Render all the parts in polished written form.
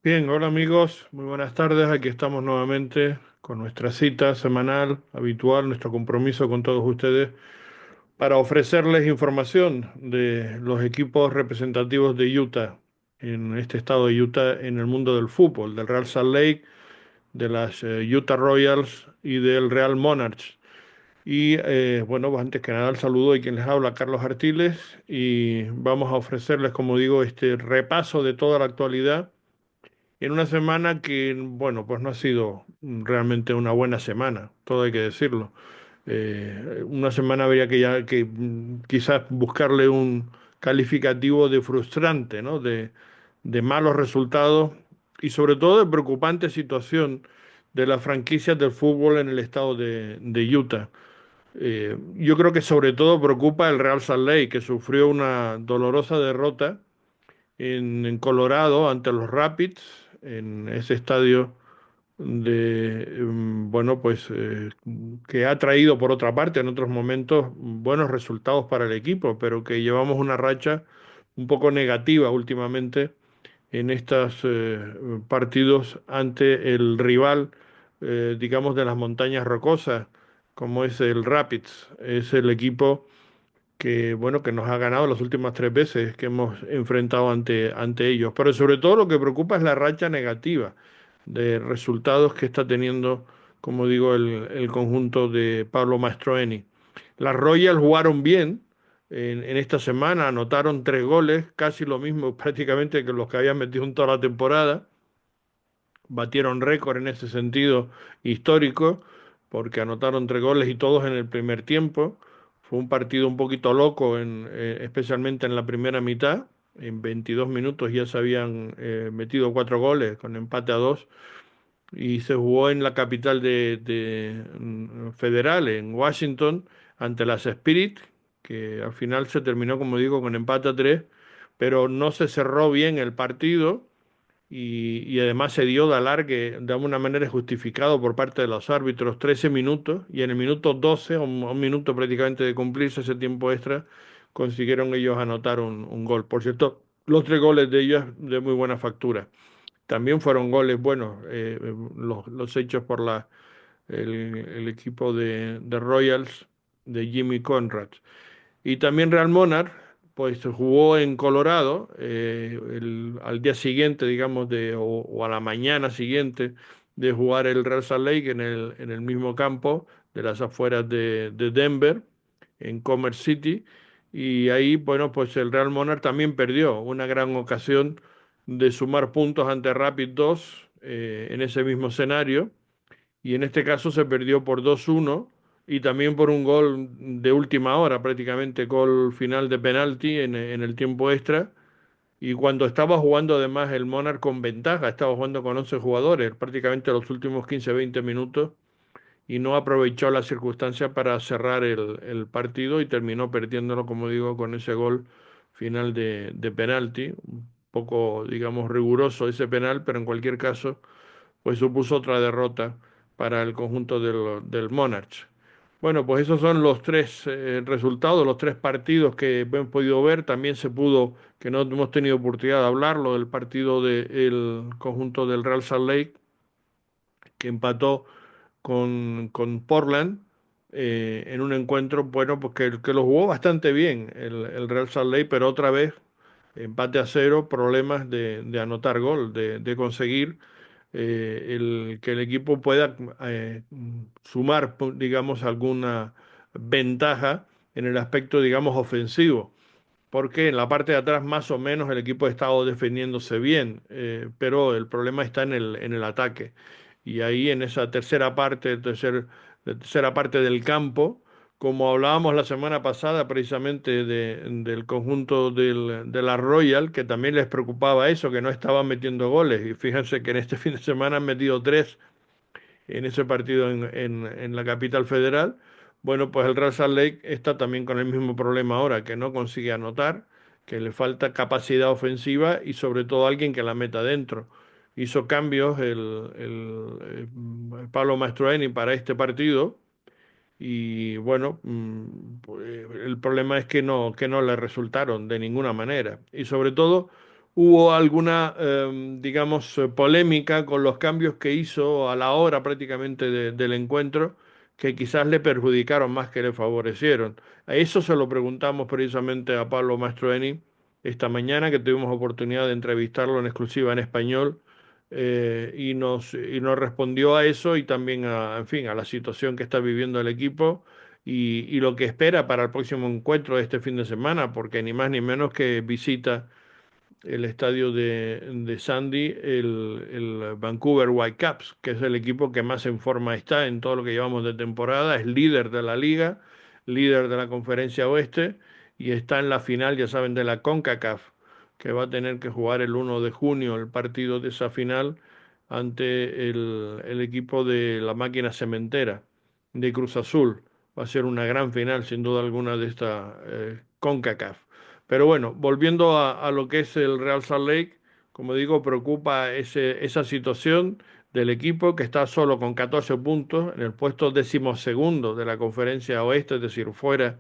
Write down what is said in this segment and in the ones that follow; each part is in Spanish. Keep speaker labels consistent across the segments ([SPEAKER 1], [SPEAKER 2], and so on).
[SPEAKER 1] Bien, hola amigos, muy buenas tardes. Aquí estamos nuevamente con nuestra cita semanal habitual, nuestro compromiso con todos ustedes para ofrecerles información de los equipos representativos de Utah, en este estado de Utah, en el mundo del fútbol, del Real Salt Lake, de las Utah Royals y del Real Monarchs. Y bueno, pues antes que nada el saludo de quien les habla, Carlos Artiles, y vamos a ofrecerles, como digo, este repaso de toda la actualidad en una semana que, bueno, pues no ha sido realmente una buena semana, todo hay que decirlo. Una semana habría que ya que quizás buscarle un calificativo de frustrante, ¿no? De malos resultados y sobre todo de preocupante situación de las franquicias del fútbol en el estado de Utah. Yo creo que sobre todo preocupa el Real Salt Lake, que sufrió una dolorosa derrota en Colorado ante los Rapids, en ese estadio bueno, pues que ha traído por otra parte en otros momentos buenos resultados para el equipo, pero que llevamos una racha un poco negativa últimamente en estos partidos ante el rival, digamos, de las montañas rocosas, como es el Rapids. Es el equipo que bueno, que nos ha ganado las últimas tres veces que hemos enfrentado ante ellos. Pero sobre todo lo que preocupa es la racha negativa de resultados que está teniendo, como digo, el conjunto de Pablo Mastroeni. Las Royals jugaron bien en esta semana, anotaron tres goles, casi lo mismo prácticamente que los que habían metido en toda la temporada, batieron récord en ese sentido histórico, porque anotaron tres goles y todos en el primer tiempo. Fue un partido un poquito loco, especialmente en la primera mitad. En 22 minutos ya se habían metido cuatro goles con empate a dos y se jugó en la capital federal, en Washington, ante las Spirit, que al final se terminó, como digo, con empate a tres, pero no se cerró bien el partido y además se dio de alargue de alguna manera justificado por parte de los árbitros 13 minutos y en el minuto 12, a un minuto prácticamente de cumplirse ese tiempo extra, consiguieron ellos anotar un gol. Por cierto, los tres goles de ellos de muy buena factura. También fueron goles buenos, los hechos por el equipo de Royals de Jimmy Conrad. Y también Real Monarch, pues jugó en Colorado al día siguiente, digamos, o a la mañana siguiente de jugar el Real Salt Lake en el mismo campo de las afueras de Denver, en Commerce City. Y ahí, bueno, pues el Real Monarch también perdió una gran ocasión de sumar puntos ante Rapid 2 en ese mismo escenario y en este caso se perdió por 2-1 y también por un gol de última hora, prácticamente gol final de penalti en el tiempo extra. Y cuando estaba jugando además el Monarch con ventaja, estaba jugando con 11 jugadores, prácticamente los últimos 15-20 minutos, y no aprovechó la circunstancia para cerrar el partido y terminó perdiéndolo, como digo, con ese gol final de penalti. Un poco, digamos, riguroso ese penal, pero en cualquier caso pues supuso otra derrota para el conjunto del Monarch. Bueno, pues esos son los tres resultados, los tres partidos que hemos podido ver. También se pudo, que no hemos tenido oportunidad de hablarlo, del partido del conjunto del Real Salt Lake, que empató con Portland en un encuentro, bueno, pues que lo jugó bastante bien el Real Salt Lake, pero otra vez empate a cero, problemas de anotar gol, de conseguir que el equipo pueda sumar, digamos, alguna ventaja en el aspecto, digamos, ofensivo. Porque en la parte de atrás más o menos el equipo ha estado defendiéndose bien, pero el problema está en el ataque. Y ahí en esa la tercera parte del campo, como hablábamos la semana pasada precisamente del conjunto de la Royal, que también les preocupaba eso, que no estaban metiendo goles. Y fíjense que en este fin de semana han metido tres en ese partido en la capital federal. Bueno, pues el Real Salt Lake está también con el mismo problema ahora, que no consigue anotar, que le falta capacidad ofensiva y sobre todo alguien que la meta dentro. Hizo cambios el Pablo Mastroeni para este partido y bueno, pues, el problema es que no le resultaron de ninguna manera. Y sobre todo Hubo alguna, digamos, polémica con los cambios que hizo a la hora prácticamente del encuentro, que quizás le perjudicaron más que le favorecieron. A eso se lo preguntamos precisamente a Pablo Mastroeni esta mañana, que tuvimos oportunidad de entrevistarlo en exclusiva en español, y nos respondió a eso y también a, en fin, a la situación que está viviendo el equipo y lo que espera para el próximo encuentro de este fin de semana, porque ni más ni menos que visita el estadio de Sandy, el Vancouver Whitecaps, que es el equipo que más en forma está en todo lo que llevamos de temporada, es líder de la liga, líder de la conferencia oeste y está en la final, ya saben, de la CONCACAF, que va a tener que jugar el 1 de junio el partido de esa final ante el equipo de la máquina cementera de Cruz Azul. Va a ser una gran final, sin duda alguna, de esta CONCACAF. Pero bueno, volviendo a lo que es el Real Salt Lake, como digo, preocupa esa situación del equipo que está solo con 14 puntos en el puesto decimosegundo de la conferencia oeste, es decir, fuera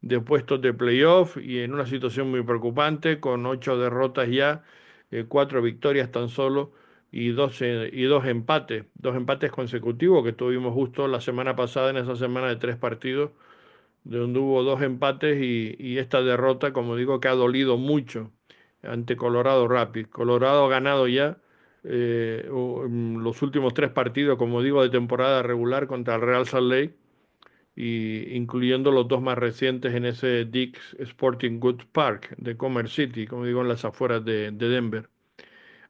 [SPEAKER 1] de puestos de playoff y en una situación muy preocupante con 8 derrotas ya, 4 victorias tan solo dos empates consecutivos que tuvimos justo la semana pasada en esa semana de 3 partidos de donde hubo 2 empates y esta derrota, como digo, que ha dolido mucho ante Colorado Rapids. Colorado ha ganado ya los últimos 3 partidos, como digo, de temporada regular contra el Real Salt Lake, y incluyendo los 2 más recientes en ese Dick's Sporting Goods Park de Commerce City, como digo, en las afueras de Denver.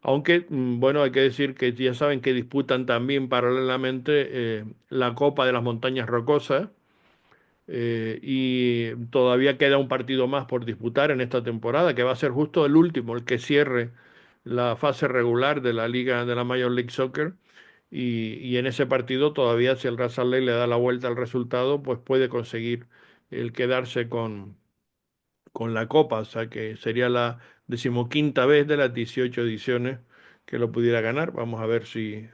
[SPEAKER 1] Aunque, bueno, hay que decir que ya saben que disputan también paralelamente la Copa de las Montañas Rocosas, y todavía queda un partido más por disputar en esta temporada, que va a ser justo el último, el que cierre la fase regular de la liga de la Major League Soccer. Y en ese partido todavía, si el Real Salt Lake le da la vuelta al resultado, pues puede conseguir el quedarse con la Copa, o sea que sería la 15ª vez de las 18 ediciones que lo pudiera ganar. Vamos a ver si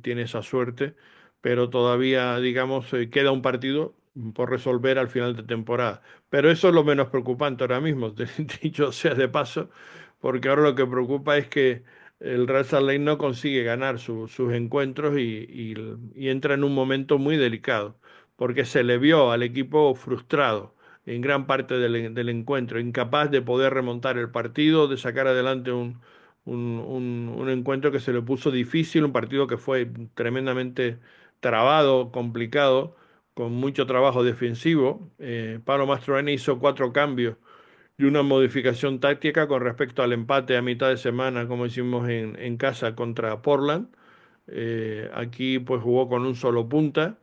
[SPEAKER 1] tiene esa suerte, pero todavía, digamos, queda un partido por resolver al final de temporada. Pero eso es lo menos preocupante ahora mismo, dicho sea de paso, porque ahora lo que preocupa es que el Real Salt Lake no consigue ganar sus encuentros y entra en un momento muy delicado, porque se le vio al equipo frustrado en gran parte del encuentro, incapaz de poder remontar el partido, de sacar adelante un encuentro que se le puso difícil, un partido que fue tremendamente trabado, complicado, con mucho trabajo defensivo. Pablo Mastroeni hizo 4 cambios y una modificación táctica con respecto al empate a mitad de semana, como hicimos en casa contra Portland. Aquí pues jugó con un solo punta,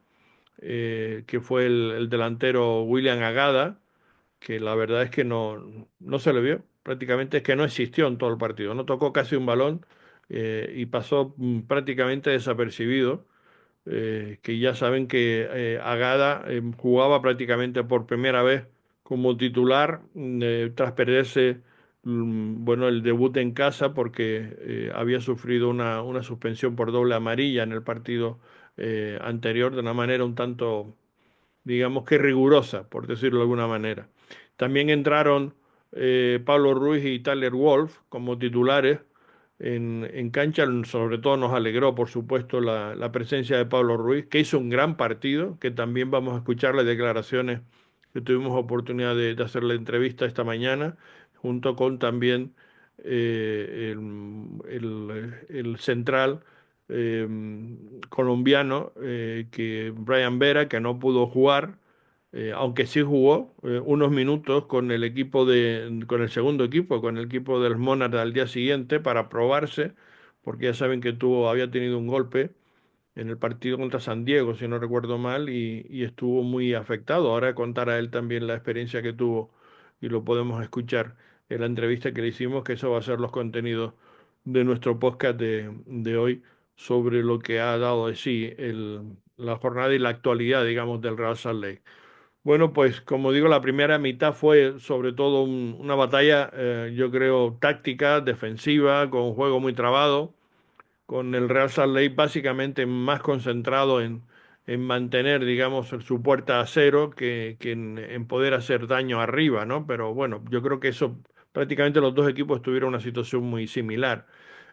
[SPEAKER 1] que fue el delantero William Agada, que la verdad es que no se le vio, prácticamente es que no existió en todo el partido, no tocó casi un balón, y pasó prácticamente desapercibido, que ya saben que Agada jugaba prácticamente por primera vez como titular, tras perderse, bueno, el debut en casa porque había sufrido una suspensión por doble amarilla en el partido anterior de una manera un tanto, digamos que rigurosa, por decirlo de alguna manera. También entraron Pablo Ruiz y Tyler Wolf como titulares en cancha. Sobre todo nos alegró, por supuesto, la presencia de Pablo Ruiz, que hizo un gran partido, que también vamos a escuchar las declaraciones que tuvimos oportunidad de hacer la entrevista esta mañana, junto con también el central eh, colombiano, que Brian Vera, que no pudo jugar, aunque sí jugó unos minutos con el equipo con el segundo equipo, con el equipo del Monarch al día siguiente para probarse, porque ya saben que había tenido un golpe en el partido contra San Diego, si no recuerdo mal, y estuvo muy afectado. Ahora contará él también la experiencia que tuvo y lo podemos escuchar en la entrevista que le hicimos, que eso va a ser los contenidos de nuestro podcast de hoy sobre lo que ha dado de sí la jornada y la actualidad, digamos, del Real Salt Lake. Bueno, pues como digo, la primera mitad fue sobre todo una batalla, yo creo, táctica, defensiva, con un juego muy trabado, con el Real Salt Lake básicamente más concentrado en mantener, digamos, su puerta a cero que en poder hacer daño arriba, ¿no? Pero bueno, yo creo que eso prácticamente los dos equipos tuvieron una situación muy similar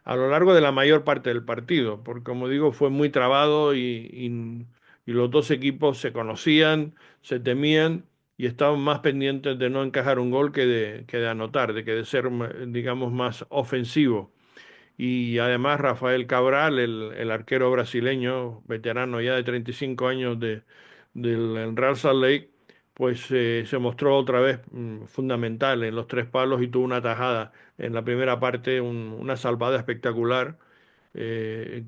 [SPEAKER 1] a lo largo de la mayor parte del partido, porque como digo, fue muy trabado y los dos equipos se conocían, se temían y estaban más pendientes de no encajar un gol que de anotar, de que de ser, digamos, más ofensivo. Y además Rafael Cabral, el arquero brasileño, veterano ya de 35 años del Real Salt Lake, pues se mostró otra vez fundamental en los tres palos y tuvo una tajada en la primera parte, una salvada espectacular,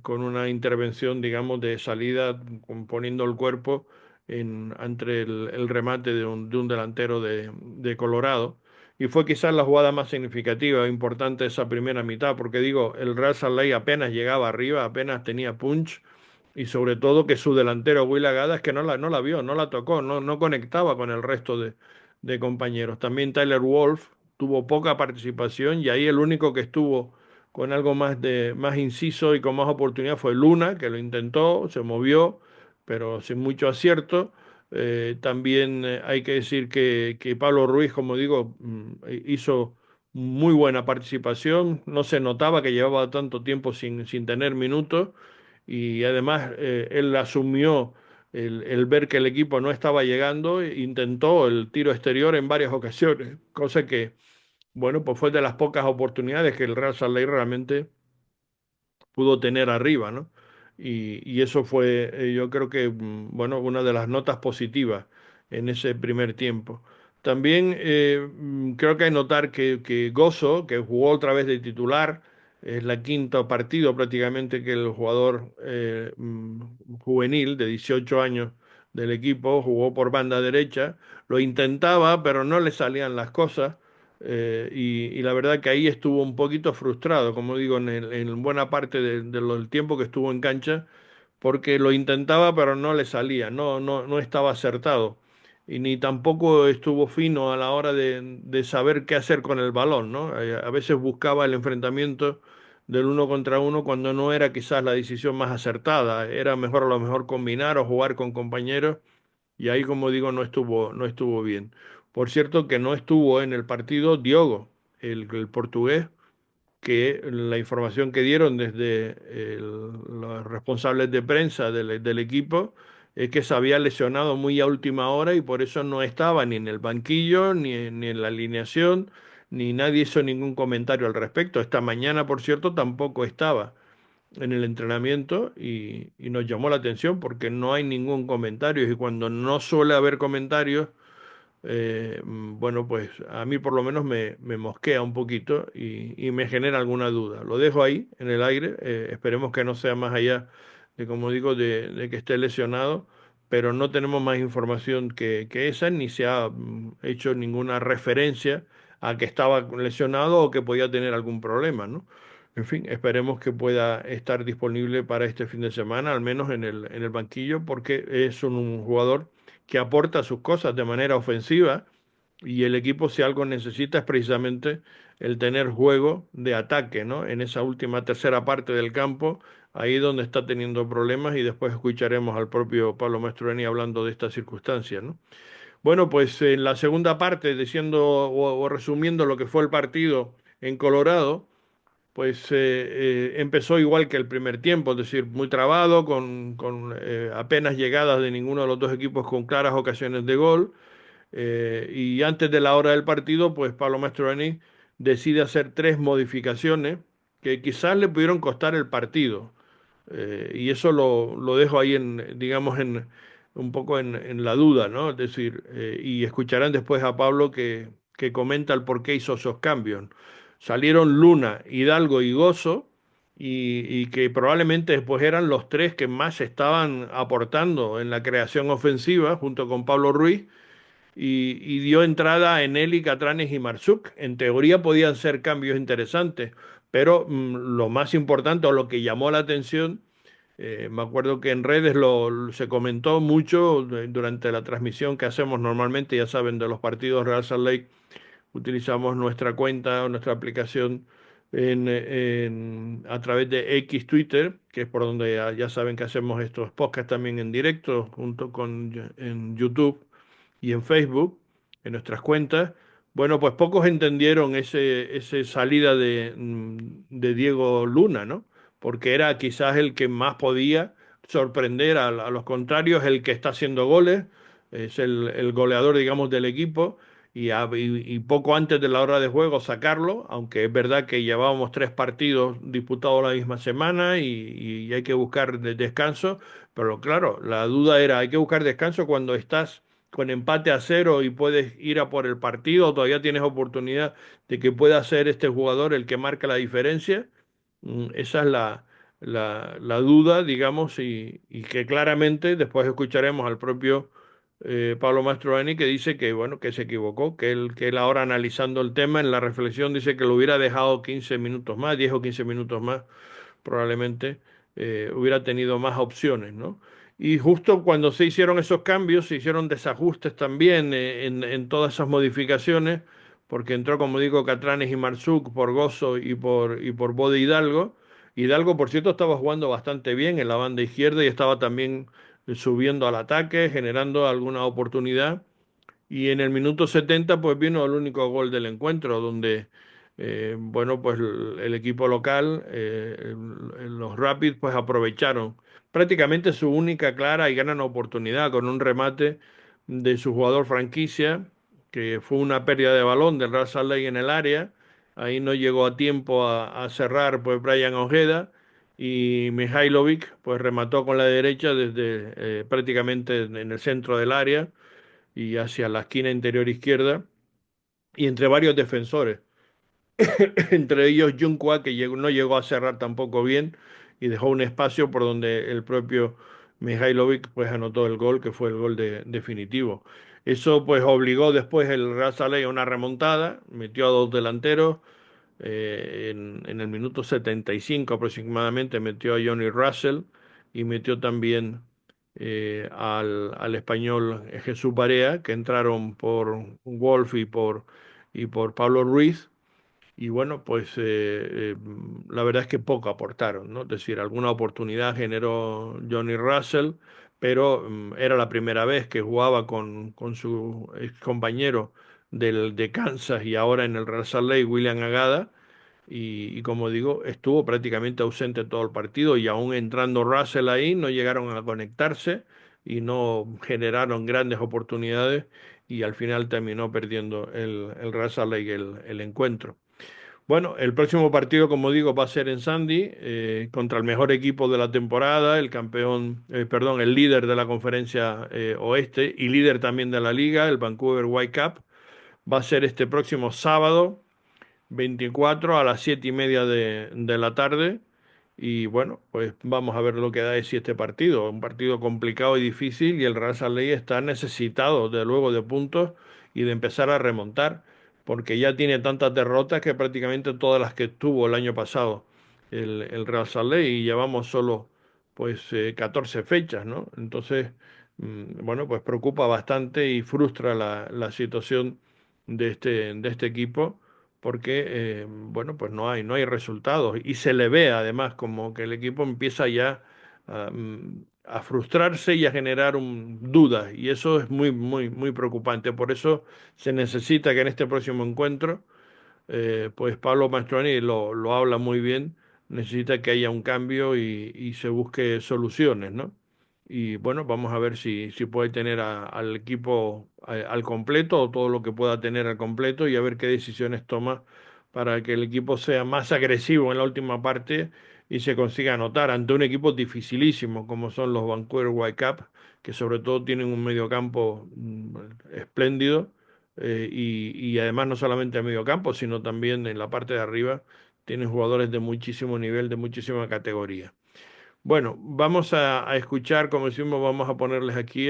[SPEAKER 1] con una intervención, digamos, de salida, poniendo el cuerpo entre el remate de un delantero de Colorado. Y fue quizás la jugada más significativa e importante de esa primera mitad, porque digo, el Real Salt Lake apenas llegaba arriba, apenas tenía punch, y sobre todo que su delantero Will Agada es que no la vio, no la tocó, no conectaba con el resto de compañeros. También Tyler Wolf tuvo poca participación y ahí el único que estuvo con algo más inciso y con más oportunidad fue Luna, que lo intentó, se movió, pero sin mucho acierto. También hay que decir que Pablo Ruiz, como digo, hizo muy buena participación, no se notaba que llevaba tanto tiempo sin tener minutos y además él asumió el ver que el equipo no estaba llegando, e intentó el tiro exterior en varias ocasiones, cosa que, bueno, pues fue de las pocas oportunidades que el Real Salt Lake realmente pudo tener arriba, ¿no? Y eso fue, yo creo que, bueno, una de las notas positivas en ese primer tiempo. También creo que hay que notar que Gozo, que jugó otra vez de titular, es la quinta partido prácticamente que el jugador juvenil de 18 años del equipo jugó por banda derecha, lo intentaba, pero no le salían las cosas y la verdad que ahí estuvo un poquito frustrado, como digo, en buena parte del tiempo que estuvo en cancha, porque lo intentaba pero no le salía, no estaba acertado. Y ni tampoco estuvo fino a la hora de saber qué hacer con el balón, ¿no? A veces buscaba el enfrentamiento del uno contra uno cuando no era quizás la decisión más acertada. Era mejor a lo mejor combinar o jugar con compañeros y ahí, como digo, no estuvo bien. Por cierto, que no estuvo en el partido Diogo, el portugués, que la información que dieron desde los responsables de prensa del equipo es que se había lesionado muy a última hora y por eso no estaba ni en el banquillo, ni en la alineación, ni nadie hizo ningún comentario al respecto. Esta mañana, por cierto, tampoco estaba en el entrenamiento y nos llamó la atención porque no hay ningún comentario y cuando no suele haber comentarios, bueno, pues a mí por lo menos me mosquea un poquito y me genera alguna duda. Lo dejo ahí en el aire, esperemos que no sea más allá de, como digo, de que esté lesionado, pero no tenemos más información que esa, ni se ha hecho ninguna referencia a que estaba lesionado o que podía tener algún problema, ¿no? En fin, esperemos que pueda estar disponible para este fin de semana, al menos en el banquillo, porque es un jugador que aporta sus cosas de manera ofensiva y el equipo si algo necesita es precisamente el tener juego de ataque, ¿no? En esa última tercera parte del campo, ahí donde está teniendo problemas y después escucharemos al propio Pablo Mastroeni hablando de estas circunstancias, ¿no? Bueno, pues en la segunda parte, diciendo o resumiendo lo que fue el partido en Colorado, pues empezó igual que el primer tiempo, es decir, muy trabado, con apenas llegadas de ninguno de los dos equipos con claras ocasiones de gol. Y antes de la hora del partido, pues Pablo Mastroeni decide hacer tres modificaciones que quizás le pudieron costar el partido. Y eso lo dejo ahí digamos, un poco en la duda, ¿no? Es decir, y escucharán después a Pablo que comenta el por qué hizo esos cambios. Salieron Luna, Hidalgo y Gozo, y que probablemente después eran los tres que más estaban aportando en la creación ofensiva, junto con Pablo Ruiz, y dio entrada a Eneli, Catranes y Marsuk. En teoría podían ser cambios interesantes, pero lo más importante o lo que llamó la atención, me acuerdo que en redes se comentó mucho durante la transmisión que hacemos normalmente, ya saben, de los partidos Real Salt Lake, utilizamos nuestra cuenta o nuestra aplicación a través de X Twitter, que es por donde ya saben que hacemos estos podcasts también en directo, junto con en YouTube y en Facebook, en nuestras cuentas, Bueno, pues pocos entendieron ese salida de Diego Luna, ¿no? Porque era quizás el que más podía sorprender a los contrarios, el que está haciendo goles, es el goleador, digamos, del equipo, y poco antes de la hora de juego sacarlo, aunque es verdad que llevábamos 3 partidos disputados la misma semana y hay que buscar descanso, pero claro, la duda era, hay que buscar descanso cuando estás con empate a cero y puedes ir a por el partido, todavía tienes oportunidad de que pueda ser este jugador el que marca la diferencia. Esa es la duda, digamos, y que claramente después escucharemos al propio Pablo Mastroeni que dice que, bueno, que se equivocó, que él ahora analizando el tema en la reflexión dice que lo hubiera dejado 15 minutos más, 10 o 15 minutos más probablemente hubiera tenido más opciones, ¿no? Y justo cuando se hicieron esos cambios, se hicieron desajustes también en todas esas modificaciones, porque entró, como digo, Catranes y Marsuk por Gozo y por Bode Hidalgo. Hidalgo, por cierto, estaba jugando bastante bien en la banda izquierda y estaba también subiendo al ataque, generando alguna oportunidad. Y en el minuto 70 pues vino el único gol del encuentro, donde, bueno, pues el equipo local, los Rapids, pues aprovecharon prácticamente su única clara y gran oportunidad con un remate de su jugador franquicia, que fue una pérdida de balón del Real Salt Lake en el área. Ahí no llegó a tiempo a cerrar pues Brian Ojeda y Mihailovic pues remató con la derecha desde prácticamente en el centro del área y hacia la esquina interior izquierda, y entre varios defensores, entre ellos Junqua, que no llegó a cerrar tampoco bien y dejó un espacio por donde el propio Mihailovic pues anotó el gol, que fue el gol definitivo. Eso pues obligó después el Real Salt a una remontada, metió a dos delanteros, en el minuto 75 aproximadamente metió a Johnny Russell y metió también al español Jesús Barea, que entraron por Wolf y por Pablo Ruiz. Y bueno, pues la verdad es que poco aportaron, ¿no? Es decir, alguna oportunidad generó Johnny Russell, pero era la primera vez que jugaba con su ex compañero de Kansas y ahora en el Real Salt Lake, William Agada, y como digo, estuvo prácticamente ausente todo el partido y aún entrando Russell ahí, no llegaron a conectarse y no generaron grandes oportunidades y al final terminó perdiendo el Real Salt Lake el encuentro. Bueno, el próximo partido, como digo, va a ser en Sandy, contra el mejor equipo de la temporada, el campeón, perdón, el líder de la conferencia oeste y líder también de la liga, el Vancouver Whitecaps. Va a ser este próximo sábado 24 a las 7:30 de la tarde. Y bueno, pues vamos a ver lo que da de sí este partido. Un partido complicado y difícil y el Real Salt Lake está necesitado de luego de puntos y de empezar a remontar, porque ya tiene tantas derrotas que prácticamente todas las que tuvo el año pasado el Real Salt Lake y llevamos solo pues 14 fechas, ¿no? Entonces, bueno, pues preocupa bastante y frustra la situación de este equipo porque, bueno, pues no hay resultados y se le ve además como que el equipo empieza ya a frustrarse y a generar dudas y eso es muy, muy, muy preocupante. Por eso se necesita que en este próximo encuentro pues Pablo Mastroeni lo habla muy bien, necesita que haya un cambio y se busque soluciones, ¿no? Y bueno, vamos a ver si puede tener al equipo al completo o todo lo que pueda tener al completo y a ver qué decisiones toma para que el equipo sea más agresivo en la última parte y se consiga anotar ante un equipo dificilísimo como son los Vancouver Whitecaps, que sobre todo tienen un mediocampo espléndido y además no solamente a medio campo, sino también en la parte de arriba tienen jugadores de muchísimo nivel, de muchísima categoría. Bueno, vamos a escuchar, como decimos, vamos a ponerles aquí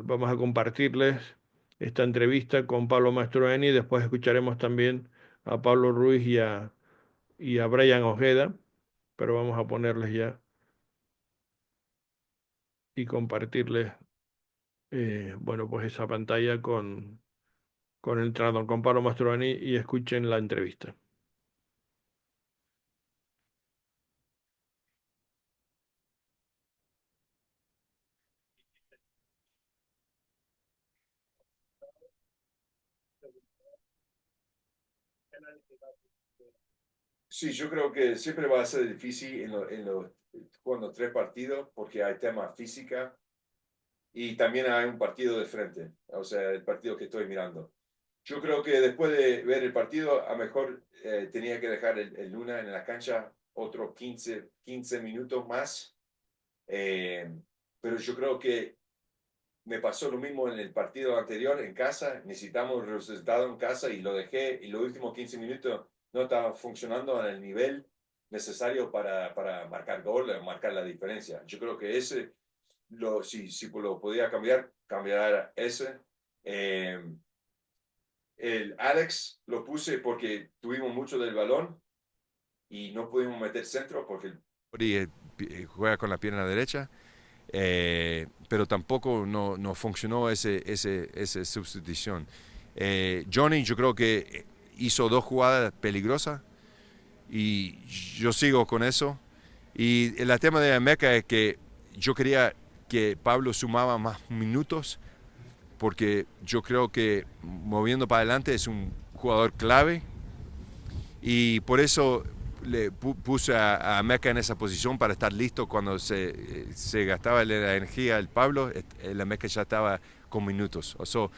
[SPEAKER 1] vamos a compartirles esta entrevista con Pablo Mastroeni, después escucharemos también a Pablo Ruiz y a Brian Ojeda, pero vamos a ponerles ya y compartirles, bueno, pues esa pantalla con el entrenador, con Pablo Mastroeni y escuchen la entrevista.
[SPEAKER 2] Sí, yo creo que siempre va a ser difícil jugando tres partidos porque hay tema física y también hay un partido de frente, o sea, el partido que estoy mirando. Yo creo que después de ver el partido, a lo mejor tenía que dejar el Luna en la cancha otros 15 minutos más, eh, pero yo creo que me pasó lo mismo en el partido anterior en casa, necesitamos el resultado en casa y lo dejé y los últimos 15 minutos no estaba funcionando a el nivel necesario para marcar gol, marcar la diferencia. Yo creo que ese, si lo podía cambiar, cambiar ese. Eh, el Alex lo puse porque tuvimos mucho del balón y no pudimos meter centro porque juega con la pierna derecha, pero tampoco no funcionó esa sustitución. Johnny yo creo que hizo dos jugadas peligrosas y yo sigo con eso. Y el tema de Meca es que yo quería que Pablo sumaba más minutos porque yo creo que moviendo para adelante es un jugador clave y por eso le puse a Meca en esa posición para estar listo cuando se gastaba la energía el Pablo, la Meca ya estaba con minutos. O sea,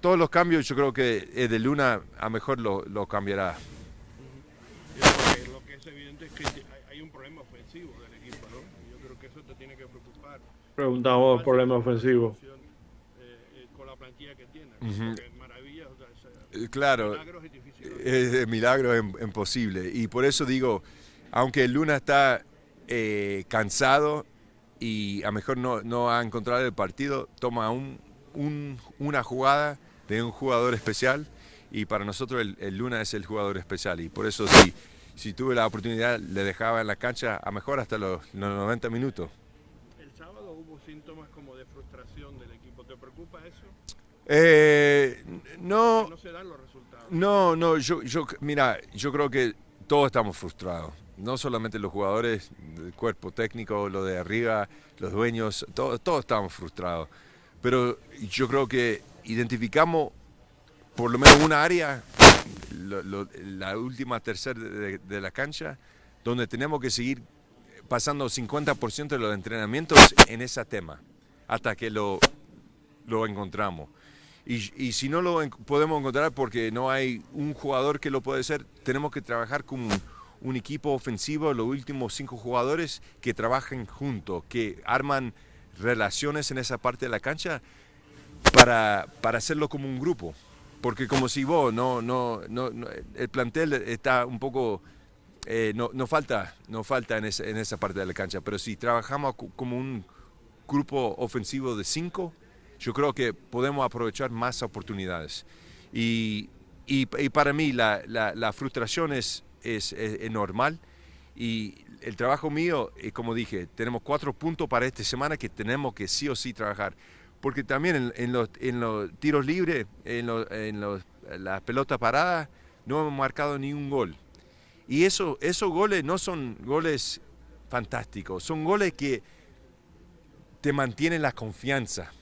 [SPEAKER 2] todos los cambios yo creo que de Luna a mejor lo cambiará.
[SPEAKER 1] Ujú. Lo que es evidente es que hay un problema ofensivo del equipo, ¿no? Y yo creo que eso te tiene que preocupar. No
[SPEAKER 3] Preguntamos
[SPEAKER 1] falta
[SPEAKER 3] problema
[SPEAKER 1] tener una
[SPEAKER 3] ofensivo.
[SPEAKER 1] solución con la plantilla que tienes,
[SPEAKER 2] Uh -huh.
[SPEAKER 1] porque maravillas, o sea,
[SPEAKER 2] Claro,
[SPEAKER 1] milagros es difícil oírlo.
[SPEAKER 2] milagro es imposible. Y por eso digo, aunque el Luna está cansado y a lo mejor no ha encontrado el partido, toma una jugada de un jugador especial y para nosotros el Luna es el jugador especial. Y por eso si tuve la oportunidad le dejaba en la cancha a mejor hasta los 90 minutos.
[SPEAKER 1] El sábado hubo síntomas como de frustración del equipo. ¿Te preocupa eso?
[SPEAKER 2] Eh,
[SPEAKER 1] Porque
[SPEAKER 2] no,
[SPEAKER 1] no se dan los resultados.
[SPEAKER 2] no, mira, yo creo que todos estamos frustrados. No solamente los jugadores, el cuerpo técnico, lo de arriba, los dueños, todos estamos frustrados. Pero yo creo que identificamos por lo menos una área, la última tercera de la cancha, donde tenemos que seguir pasando 50% de los entrenamientos en ese tema, hasta que lo encontramos. Y si no lo podemos encontrar porque no hay un jugador que lo puede hacer, tenemos que trabajar con un equipo ofensivo, los últimos 5 jugadores que trabajen juntos, que arman relaciones en esa parte de la cancha para hacerlo como un grupo. Porque como si vos, el plantel está un poco, no falta en esa parte de la cancha, pero si trabajamos como un grupo ofensivo de 5, yo creo que podemos aprovechar más oportunidades. Y para mí la frustración es normal y el trabajo mío, como dije, tenemos 4 puntos para esta semana que tenemos que sí o sí trabajar. Porque también en los tiros libres, las pelotas paradas, no hemos marcado ni un gol. Y esos goles no son goles fantásticos, son goles que te mantienen la confianza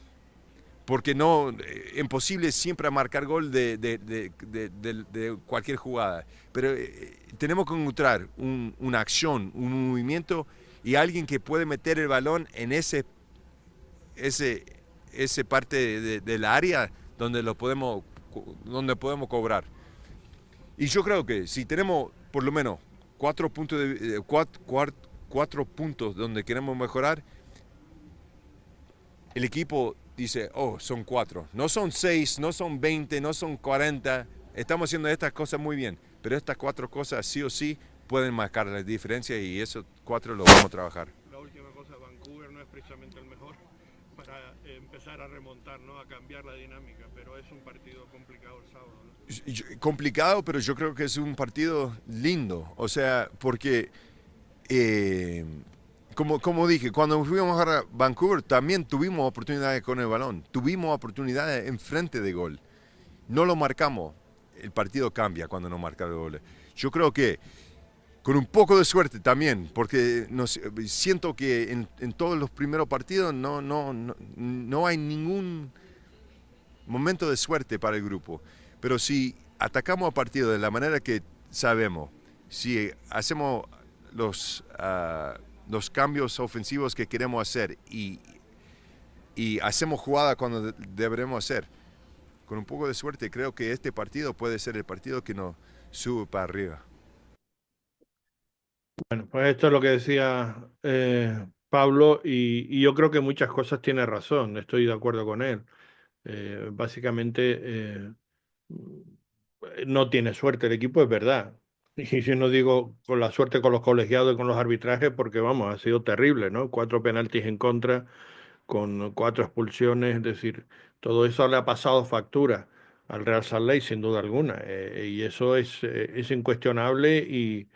[SPEAKER 2] porque no es imposible siempre marcar gol de cualquier jugada. Pero tenemos que encontrar una acción, un movimiento y alguien que puede meter el balón en ese parte del área donde podemos cobrar. Y yo creo que si tenemos por lo menos 4 puntos donde queremos mejorar, el equipo dice, oh, son 4. No son 6, no son 20, no son 40. Estamos haciendo estas cosas muy bien, pero estas 4 cosas sí o sí pueden marcar la diferencia y esos 4 lo vamos a trabajar.
[SPEAKER 1] La última cosa, Vancouver no es precisamente el mejor para empezar a remontar, ¿no? A cambiar la dinámica, pero es un partido complicado el sábado, ¿no?
[SPEAKER 2] Complicado, pero yo creo que es un partido lindo. O sea, porque eh, como dije, cuando fuimos a Vancouver también tuvimos oportunidades con el balón, tuvimos oportunidades enfrente de gol. No lo marcamos, el partido cambia cuando no marca el gol. Yo creo que con un poco de suerte también, porque siento que en todos los primeros partidos no hay momento de suerte para el grupo. Pero si atacamos al partido de la manera que sabemos, si hacemos los cambios ofensivos que queremos hacer y hacemos jugada cuando deberemos hacer, con un poco de suerte creo que este partido puede ser el partido que nos sube para arriba.
[SPEAKER 1] Bueno, pues esto es lo que decía Pablo y yo creo que muchas cosas tiene razón, estoy de acuerdo con él. Básicamente no tiene suerte el equipo, es verdad. Y yo no digo con la suerte con los colegiados y con los arbitrajes porque vamos, ha sido terrible, ¿no? 4 penaltis en contra con 4 expulsiones, es decir, todo eso le ha pasado factura al Real Salt Lake sin duda alguna, y eso es incuestionable y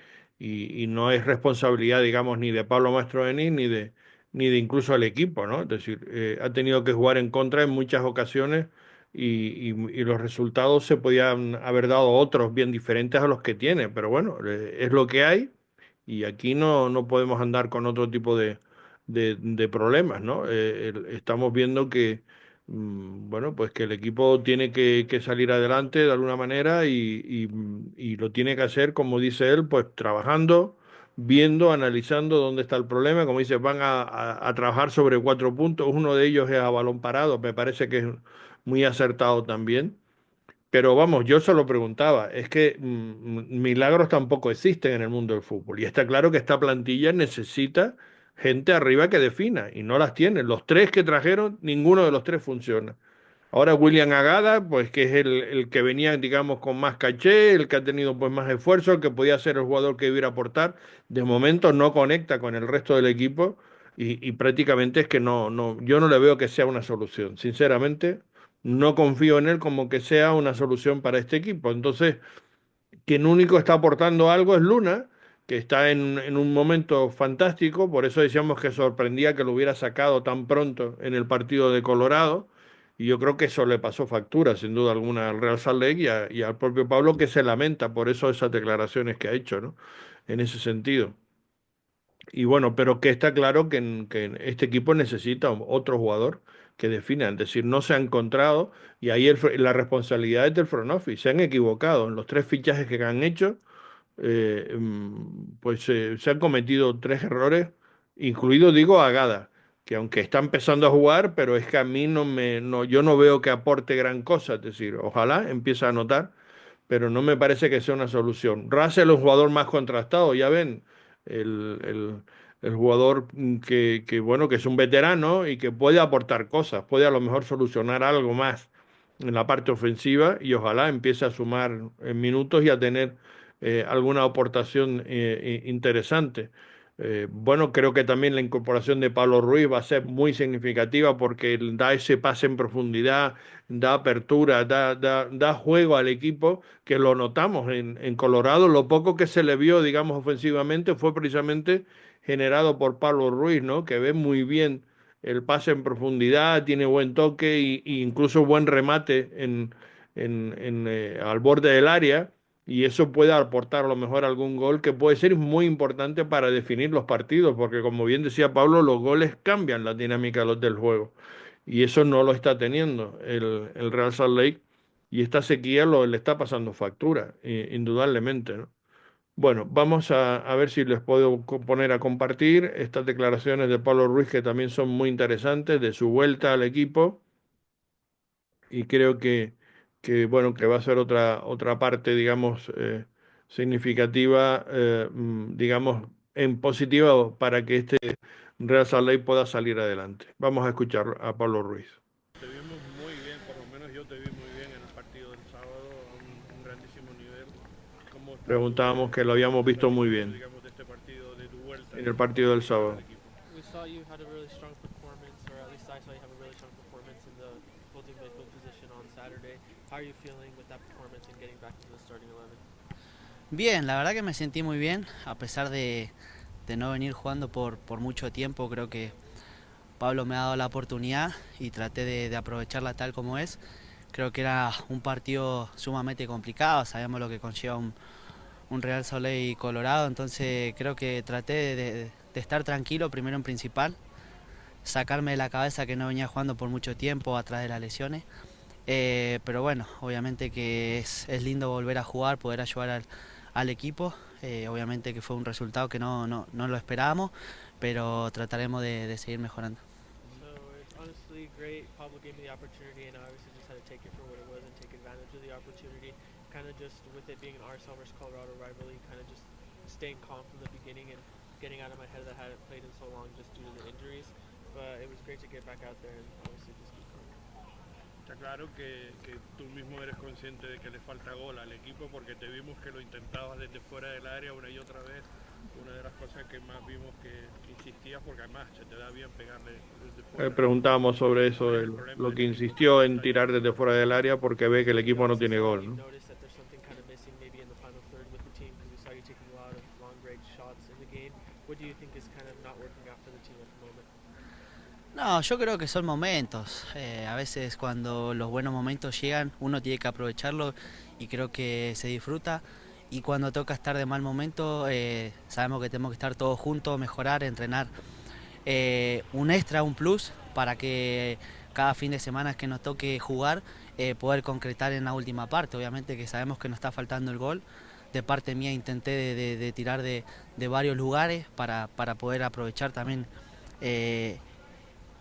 [SPEAKER 1] no es responsabilidad, digamos, ni de Pablo Mastroeni ni de incluso el equipo, ¿no? Es decir, ha tenido que jugar en contra en muchas ocasiones y los resultados se podían haber dado otros bien diferentes a los que tiene, pero bueno, es lo que hay y aquí no podemos andar con otro tipo de problemas, ¿no? Estamos viendo que, bueno, pues que el equipo tiene que salir adelante de alguna manera y lo tiene que hacer, como dice él, pues trabajando, viendo, analizando dónde está el problema. Como dice, van a trabajar sobre 4 puntos. Uno de ellos es a balón parado, me parece que es muy acertado también. Pero vamos, yo solo preguntaba, es que milagros tampoco existen en el mundo del fútbol. Y está claro que esta plantilla necesita gente arriba que defina y no las tiene. Los tres que trajeron, ninguno de los tres funciona. Ahora William Agada, pues que es el que venía, digamos, con más caché, el que ha tenido pues más esfuerzo, el que podía ser el jugador que iba a aportar, de momento no conecta con el resto del equipo y prácticamente es que yo no le veo que sea una solución. Sinceramente, no confío en él como que sea una solución para este equipo. Entonces, quien único está aportando algo es Luna, que está en un momento fantástico, por eso decíamos que sorprendía que lo hubiera sacado tan pronto en el partido de Colorado, y yo creo que eso le pasó factura, sin duda alguna, al Real Salt Lake y al propio Pablo, que se lamenta por eso esas declaraciones que ha hecho, ¿no? En ese sentido. Y bueno, pero que está claro que este equipo necesita otro jugador que defina, es decir, no se ha encontrado y ahí la responsabilidad es del front office, se han equivocado en los 3 fichajes que han hecho, pues se han cometido 3 errores, incluido digo Agada, que aunque está empezando a jugar, pero es que a mí yo no veo que aporte gran cosa, es decir, ojalá empiece a anotar pero no me parece que sea una solución. Russell es un jugador más contrastado, ya ven, el, el- el jugador bueno, que es un veterano y que puede aportar cosas, puede a lo mejor solucionar algo más en la parte ofensiva y ojalá empiece a sumar en minutos y a tener alguna aportación interesante. Bueno, creo que también la incorporación de Pablo Ruiz va a ser muy significativa porque él da ese pase en profundidad, da apertura, da juego al equipo, que lo notamos en Colorado. Lo poco que se le vio, digamos, ofensivamente fue precisamente generado por Pablo Ruiz, ¿no? Que ve muy bien el pase en profundidad, tiene buen toque y incluso buen remate al borde del área y eso puede aportar a lo mejor algún gol que puede ser muy importante para definir los partidos, porque como bien decía Pablo, los goles cambian la dinámica del juego y eso no lo está teniendo el Real Salt Lake y esta sequía le está pasando factura, indudablemente, ¿no? Bueno, vamos a ver si les puedo poner a compartir estas declaraciones de Pablo Ruiz que también son muy interesantes de su vuelta al equipo y creo bueno, que va a ser otra parte, digamos, significativa, digamos, en positiva para que este Real Salt Lake pueda salir adelante. Vamos a escuchar a Pablo Ruiz. Te vimos muy bien, por lo menos yo te vi muy bien en el partido del sábado, a un grandísimo nivel. Preguntábamos que lo habíamos visto muy bien digamos, de este partido, de tu vuelta en el partido del sábado.
[SPEAKER 3] We saw you had a really strong performance, or at least I saw you have a really strong performance in the holding midfield position on Saturday. How are you feeling with that performance and getting back into the starting 11?
[SPEAKER 4] Bien, la verdad que me sentí muy bien, a pesar de no venir jugando por mucho tiempo. Creo que Pablo me ha dado la oportunidad y traté de aprovecharla tal como es. Creo que era un partido sumamente complicado, sabíamos lo que conlleva un Real Soleil Colorado, entonces creo que traté de estar tranquilo primero en principal, sacarme de la cabeza que no venía jugando por mucho tiempo atrás de las lesiones Pero bueno, obviamente que es lindo volver a jugar, poder ayudar al equipo. Obviamente que fue un resultado que no lo esperábamos, pero trataremos de seguir mejorando.
[SPEAKER 3] So it's honestly great. Pablo gave me the opportunity, and I obviously just had to take it for what it was and take advantage of the opportunity. Kind of just with it being an RSL versus Colorado rivalry, kind of just staying calm from the beginning and getting out of my head that I hadn't played in so long just due to the injuries. But it was great to get back out there and obviously just keep calm.
[SPEAKER 1] Está claro que tú mismo eres consciente de que le falta gol al equipo porque te vimos que lo intentabas desde fuera del área una y otra vez. Una de las cosas que más vimos que insistías porque además se te da bien pegarle desde fuera. Preguntábamos sobre eso, lo que insistió en tirar desde fuera del área porque ve que el
[SPEAKER 3] We
[SPEAKER 1] equipo no
[SPEAKER 3] obviously
[SPEAKER 1] tiene
[SPEAKER 3] saw that
[SPEAKER 1] gol,
[SPEAKER 3] you've
[SPEAKER 1] ¿no?
[SPEAKER 3] noticed that there's something kind of missing maybe in the final third with the team because we saw you taking a lot of long range shots in the game. What do you think is kind of not working out for the team at the moment?
[SPEAKER 4] No, yo creo que son momentos. A veces cuando los buenos momentos llegan, uno tiene que aprovecharlo y creo que se disfruta. Y cuando toca estar de mal momento, sabemos que tenemos que estar todos juntos, mejorar, entrenar un extra, un plus, para que cada fin de semana que nos toque jugar, poder concretar en la última parte. Obviamente que sabemos que nos está faltando el gol. De parte mía intenté de tirar de varios lugares para poder aprovechar también eh,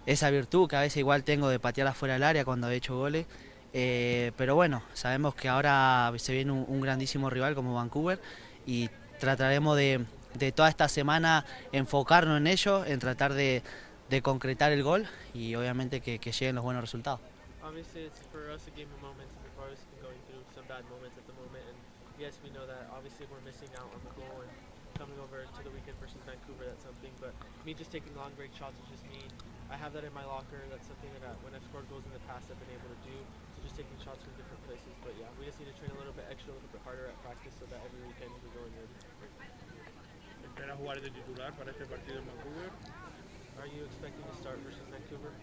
[SPEAKER 4] esa virtud que a veces igual tengo de patear afuera del área cuando he hecho goles. Pero bueno, sabemos que ahora se viene un grandísimo rival como Vancouver y trataremos de toda esta semana enfocarnos en ello, en tratar de concretar el gol y obviamente que lleguen los buenos resultados.
[SPEAKER 3] Obviously, it's for us a game of moments, and we've obviously been going through some bad moments at the moment. And yes, we know that obviously we're missing out on the goal and coming over to the weekend versus Vancouver. That's something, but me just taking long break shots is just me. I have that in my locker. That's something that when I've scored goals in the past, I've been able to do. So just taking shots from different places. But yeah, we just need to train a little bit extra, a little bit harder at practice, so that every weekend we go in ready. ¿Esperas jugar de titular para este partido en Vancouver? Are you expecting to start versus Vancouver?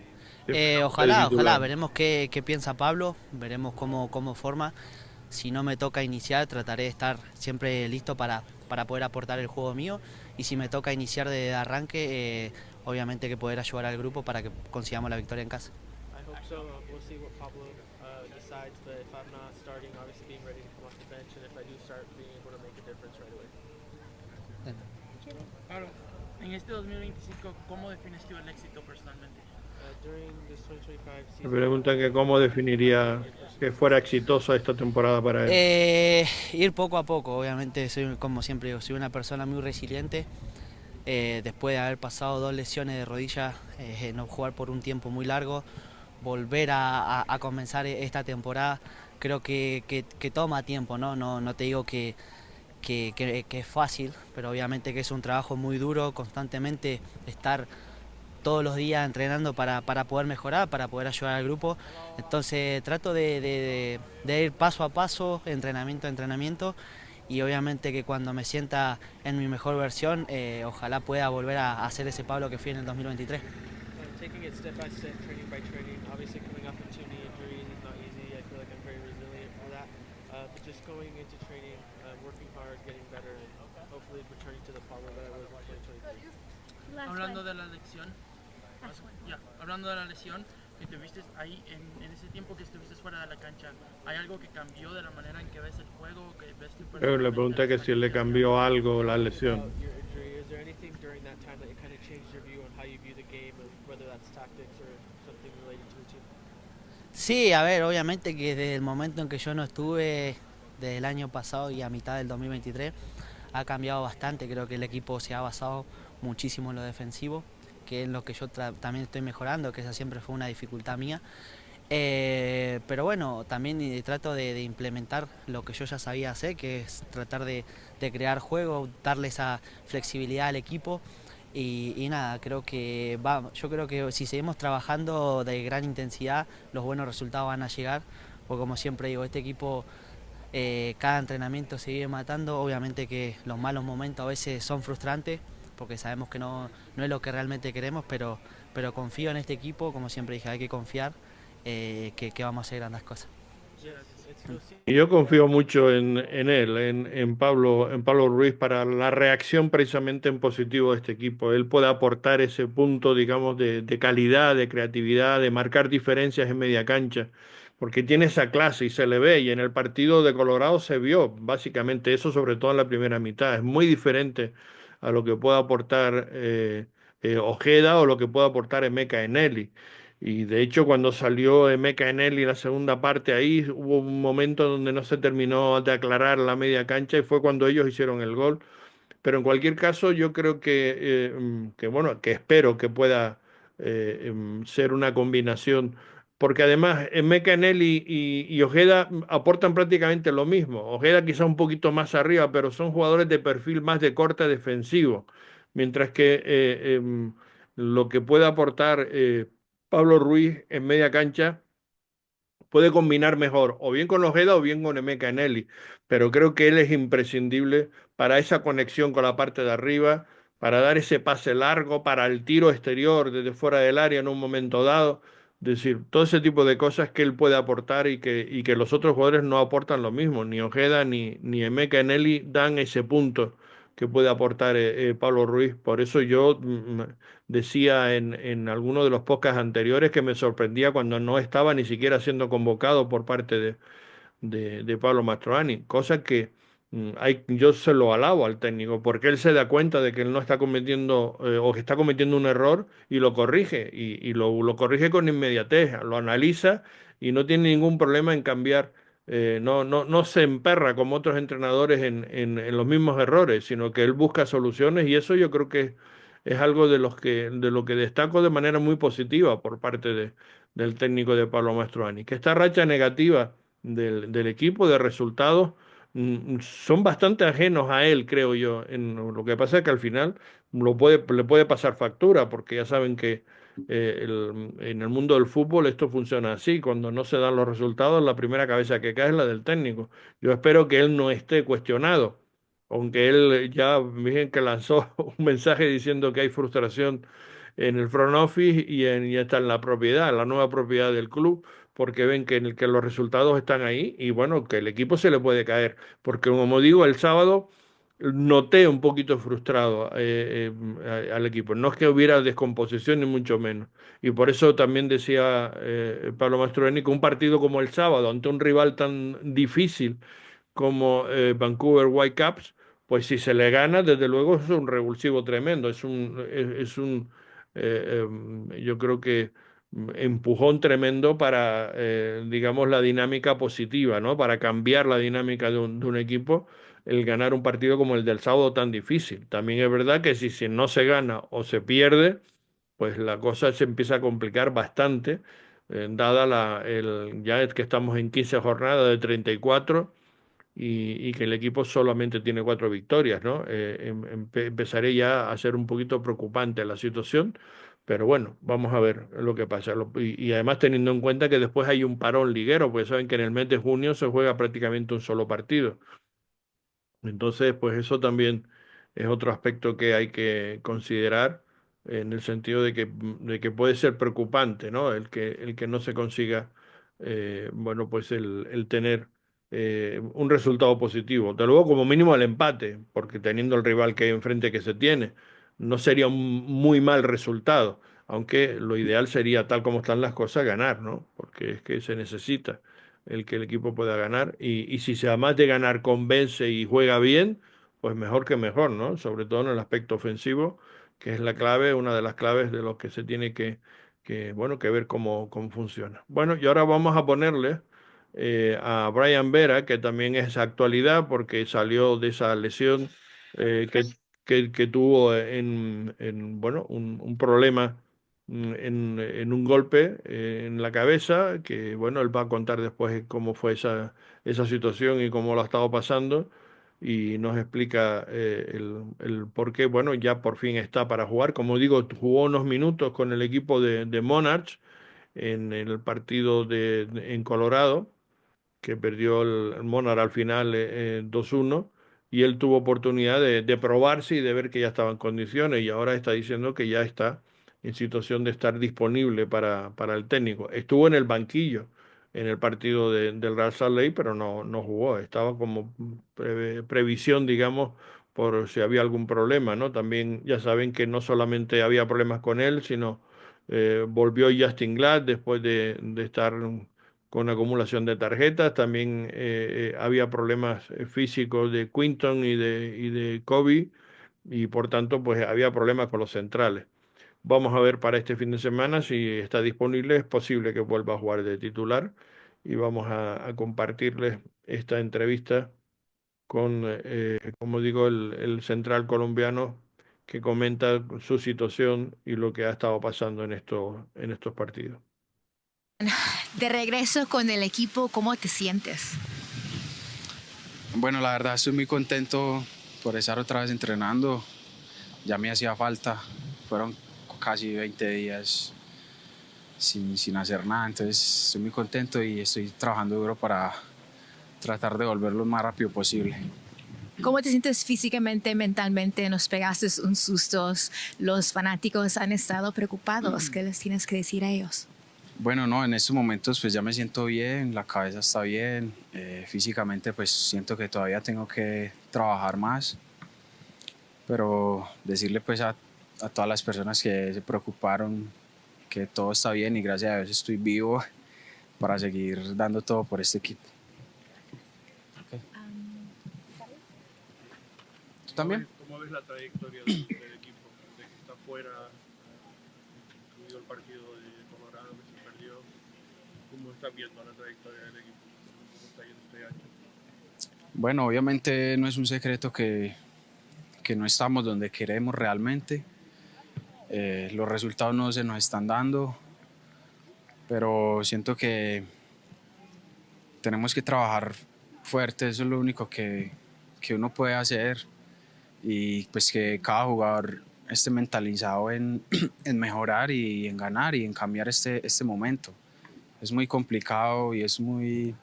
[SPEAKER 4] Ojalá, veremos qué piensa Pablo, veremos cómo forma. Si no me toca iniciar, trataré de estar siempre listo para poder aportar el juego mío. Y si me toca iniciar de arranque, obviamente que poder ayudar al grupo para que consigamos la victoria en casa.
[SPEAKER 3] I hope so. We'll see what Pablo decides, but if I'm not starting, obviously being ready to come off the bench, and if I do start, being able to make a difference right away.
[SPEAKER 5] Claro, en este 2025, ¿cómo defines tú el éxito personalmente?
[SPEAKER 3] During this 2025
[SPEAKER 1] Me
[SPEAKER 3] season,
[SPEAKER 1] preguntan que cómo definiría que fuera exitosa esta temporada para él.
[SPEAKER 4] Ir poco a poco, obviamente, soy, como siempre digo, soy una persona muy resiliente. Después de haber pasado 2 lesiones de rodilla, no jugar por un tiempo muy largo, volver a comenzar esta temporada, creo que toma tiempo, ¿no? No te digo que es fácil, pero obviamente que es un trabajo muy duro, constantemente estar todos los días entrenando para poder mejorar, para poder ayudar al grupo. Entonces trato de ir paso a paso, entrenamiento a entrenamiento, y obviamente que cuando me sienta en mi mejor versión, ojalá pueda volver a ser ese Pablo que fui en el 2023.
[SPEAKER 3] taking it step by step, training by training. Obviously, coming off of 2 knee injuries is not easy. I feel like I'm very resilient for that. But just going into training, working hard, getting better, and hopefully returning to the Pablo that I was in 2023.
[SPEAKER 5] Hablando de la lesión, hablando de la lesión que tuviste ahí en ese tiempo que estuviste fuera de la cancha, ¿hay algo que cambió de la manera en que ves el juego, que ves tu
[SPEAKER 1] Le pregunté que si le cambió algo la lesión.
[SPEAKER 3] About your injury, is there anything during that time that it kind of changed your view on how you view the game, or whether that's tactics or something related to the team?
[SPEAKER 4] Sí, a ver, obviamente que desde el momento en que yo no estuve, desde el año pasado y a mitad del 2023, ha cambiado bastante. Creo que el equipo se ha basado muchísimo en lo defensivo, que es lo que yo también estoy mejorando, que esa siempre fue una dificultad mía. Pero bueno, también trato de implementar lo que yo ya sabía hacer, que es tratar de crear juego, darle esa flexibilidad al equipo. Y nada, yo creo que si seguimos trabajando de gran intensidad, los buenos resultados van a llegar, porque como siempre digo, este equipo cada entrenamiento se vive matando. Obviamente que los malos momentos a veces son frustrantes, porque sabemos que no es lo que realmente queremos, pero confío en este equipo, como siempre dije, hay que confiar, que vamos a hacer grandes cosas.
[SPEAKER 1] Y yo confío mucho en él, en Pablo Ruiz, para la reacción precisamente en positivo de este equipo. Él puede aportar ese punto, digamos, de calidad, de creatividad, de marcar diferencias en media cancha, porque tiene esa clase y se le ve, y en el partido de Colorado se vio básicamente eso, sobre todo en la primera mitad. Es muy diferente a lo que puede aportar Ojeda o lo que puede aportar Emeka Eneli. Y de hecho, cuando salió Emeka Eneli en la segunda parte, ahí hubo un momento donde no se terminó de aclarar la media cancha y fue cuando ellos hicieron el gol. Pero en cualquier caso, yo creo que bueno, que espero que pueda ser una combinación, porque además Mecanelli y Ojeda aportan prácticamente lo mismo. Ojeda quizá un poquito más arriba, pero son jugadores de perfil más de corte defensivo, mientras que lo que puede aportar Pablo Ruiz en media cancha puede combinar mejor, o bien con Ojeda o bien con Emeka Eneli, pero creo que él es imprescindible para esa conexión con la parte de arriba, para dar ese pase largo, para el tiro exterior desde fuera del área en un momento dado. Es decir, todo ese tipo de cosas que él puede aportar y que los otros jugadores no aportan lo mismo. Ni Ojeda ni Emeka Eneli dan ese punto que puede aportar Pablo Ruiz. Por eso yo decía en alguno de los podcasts anteriores que me sorprendía cuando no estaba ni siquiera siendo convocado por parte de Pablo Mastroeni, cosa que yo se lo alabo al técnico, porque él se da cuenta de que él no está cometiendo o que está cometiendo un error y lo corrige, y lo corrige con inmediatez, lo analiza y no tiene ningún problema en cambiar. No se emperra como otros entrenadores en los mismos errores, sino que él busca soluciones, y eso yo creo que es algo de lo que destaco de manera muy positiva por parte del técnico de Pablo Mastroeni, que esta racha negativa del equipo de resultados son bastante ajenos a él, creo yo. Lo que pasa es que al final le puede pasar factura, porque ya saben que en el mundo del fútbol esto funciona así. Cuando no se dan los resultados, la primera cabeza que cae es la del técnico. Yo espero que él no esté cuestionado, aunque él ya, miren que lanzó un mensaje diciendo que hay frustración en el front office y está en la propiedad, en la nueva propiedad del club, porque ven que los resultados están ahí y bueno, que el equipo se le puede caer. Porque como digo, el sábado noté un poquito frustrado al equipo. No es que hubiera descomposición ni mucho menos. Y por eso también decía Pablo Mastroeni que un partido como el sábado, ante un rival tan difícil como Vancouver Whitecaps, pues si se le gana, desde luego es un revulsivo tremendo, yo creo que empujón tremendo para, digamos, la dinámica positiva, ¿no? Para cambiar la dinámica de un equipo, el ganar un partido como el del sábado tan difícil. También es verdad que si no se gana o se pierde, pues la cosa se empieza a complicar bastante, dada ya es que estamos en 15 jornadas de 34 y que el equipo solamente tiene 4 victorias, ¿no? Empezaré ya a ser un poquito preocupante la situación, pero bueno, vamos a ver lo que pasa. Y además teniendo en cuenta que después hay un parón liguero, porque saben que en el mes de junio se juega prácticamente un solo partido. Entonces, pues eso también es otro aspecto que hay que considerar en el sentido de que puede ser preocupante, ¿no? El que no se consiga, bueno, pues el tener un resultado positivo. De luego, como mínimo el empate, porque teniendo el rival que hay enfrente que se tiene, no sería un muy mal resultado, aunque lo ideal sería, tal como están las cosas, ganar, ¿no? Porque es que se necesita el que el equipo pueda ganar. Y si se además de ganar convence y juega bien, pues mejor que mejor, ¿no? Sobre todo en el aspecto ofensivo, que es la clave, una de las claves de lo que se tiene bueno, que ver cómo funciona. Bueno, y ahora vamos a ponerle a Brian Vera, que también es actualidad porque salió de esa lesión que tuvo bueno, un problema en un golpe en la cabeza, que bueno, él va a contar después cómo fue esa situación y cómo lo ha estado pasando, y nos explica el por qué, bueno, ya por fin está para jugar. Como digo, jugó unos minutos con el equipo de Monarchs en el partido en Colorado, que perdió el Monarch al final 2-1, y él tuvo oportunidad de probarse y de ver que ya estaba en condiciones, y ahora está diciendo que ya está en situación de estar disponible para el técnico. Estuvo en el banquillo en el partido del Real Salt Lake, pero no jugó, estaba como previsión, digamos, por si había algún problema, ¿no? También ya saben que no solamente había problemas con él, sino volvió Justin Glad después de estar con acumulación de tarjetas. También había problemas físicos de Quinton y de Kobe, y por tanto pues había problemas con los centrales. Vamos a ver para este fin de semana si está disponible. Es posible que vuelva a jugar de titular, y vamos a compartirles esta entrevista con, como digo, el central colombiano, que comenta su situación y lo que ha estado pasando en estos partidos.
[SPEAKER 6] De regreso con el equipo, ¿cómo te sientes?
[SPEAKER 7] Bueno, la verdad estoy muy contento por estar otra vez entrenando. Ya me hacía falta. Fueron casi 20 días sin hacer nada, entonces estoy muy contento y estoy trabajando duro para tratar de volverlo lo más rápido posible.
[SPEAKER 6] ¿Cómo te sientes físicamente, mentalmente? Nos pegaste un susto. Los fanáticos han estado preocupados. ¿Qué les tienes que decir a ellos?
[SPEAKER 7] Bueno, no, en estos momentos pues ya me siento bien, la cabeza está bien, físicamente pues siento que todavía tengo que trabajar más, pero decirle pues a todas las personas que se preocuparon que todo está bien y gracias a Dios estoy vivo para seguir dando todo por este equipo. Okay. ¿Tú también?
[SPEAKER 1] ¿Cómo ves la trayectoria del equipo? De que está fuera, incluido el partido de Colorado que se perdió. ¿Cómo estás viendo la trayectoria del equipo? ¿Cómo está yendo este año?
[SPEAKER 7] Bueno, obviamente no es un secreto que no estamos donde queremos realmente. Los resultados no se nos están dando, pero siento que tenemos que trabajar fuerte, eso es lo único que uno puede hacer, y pues que cada jugador esté mentalizado en mejorar y en ganar y en cambiar este momento. Es muy complicado y es muy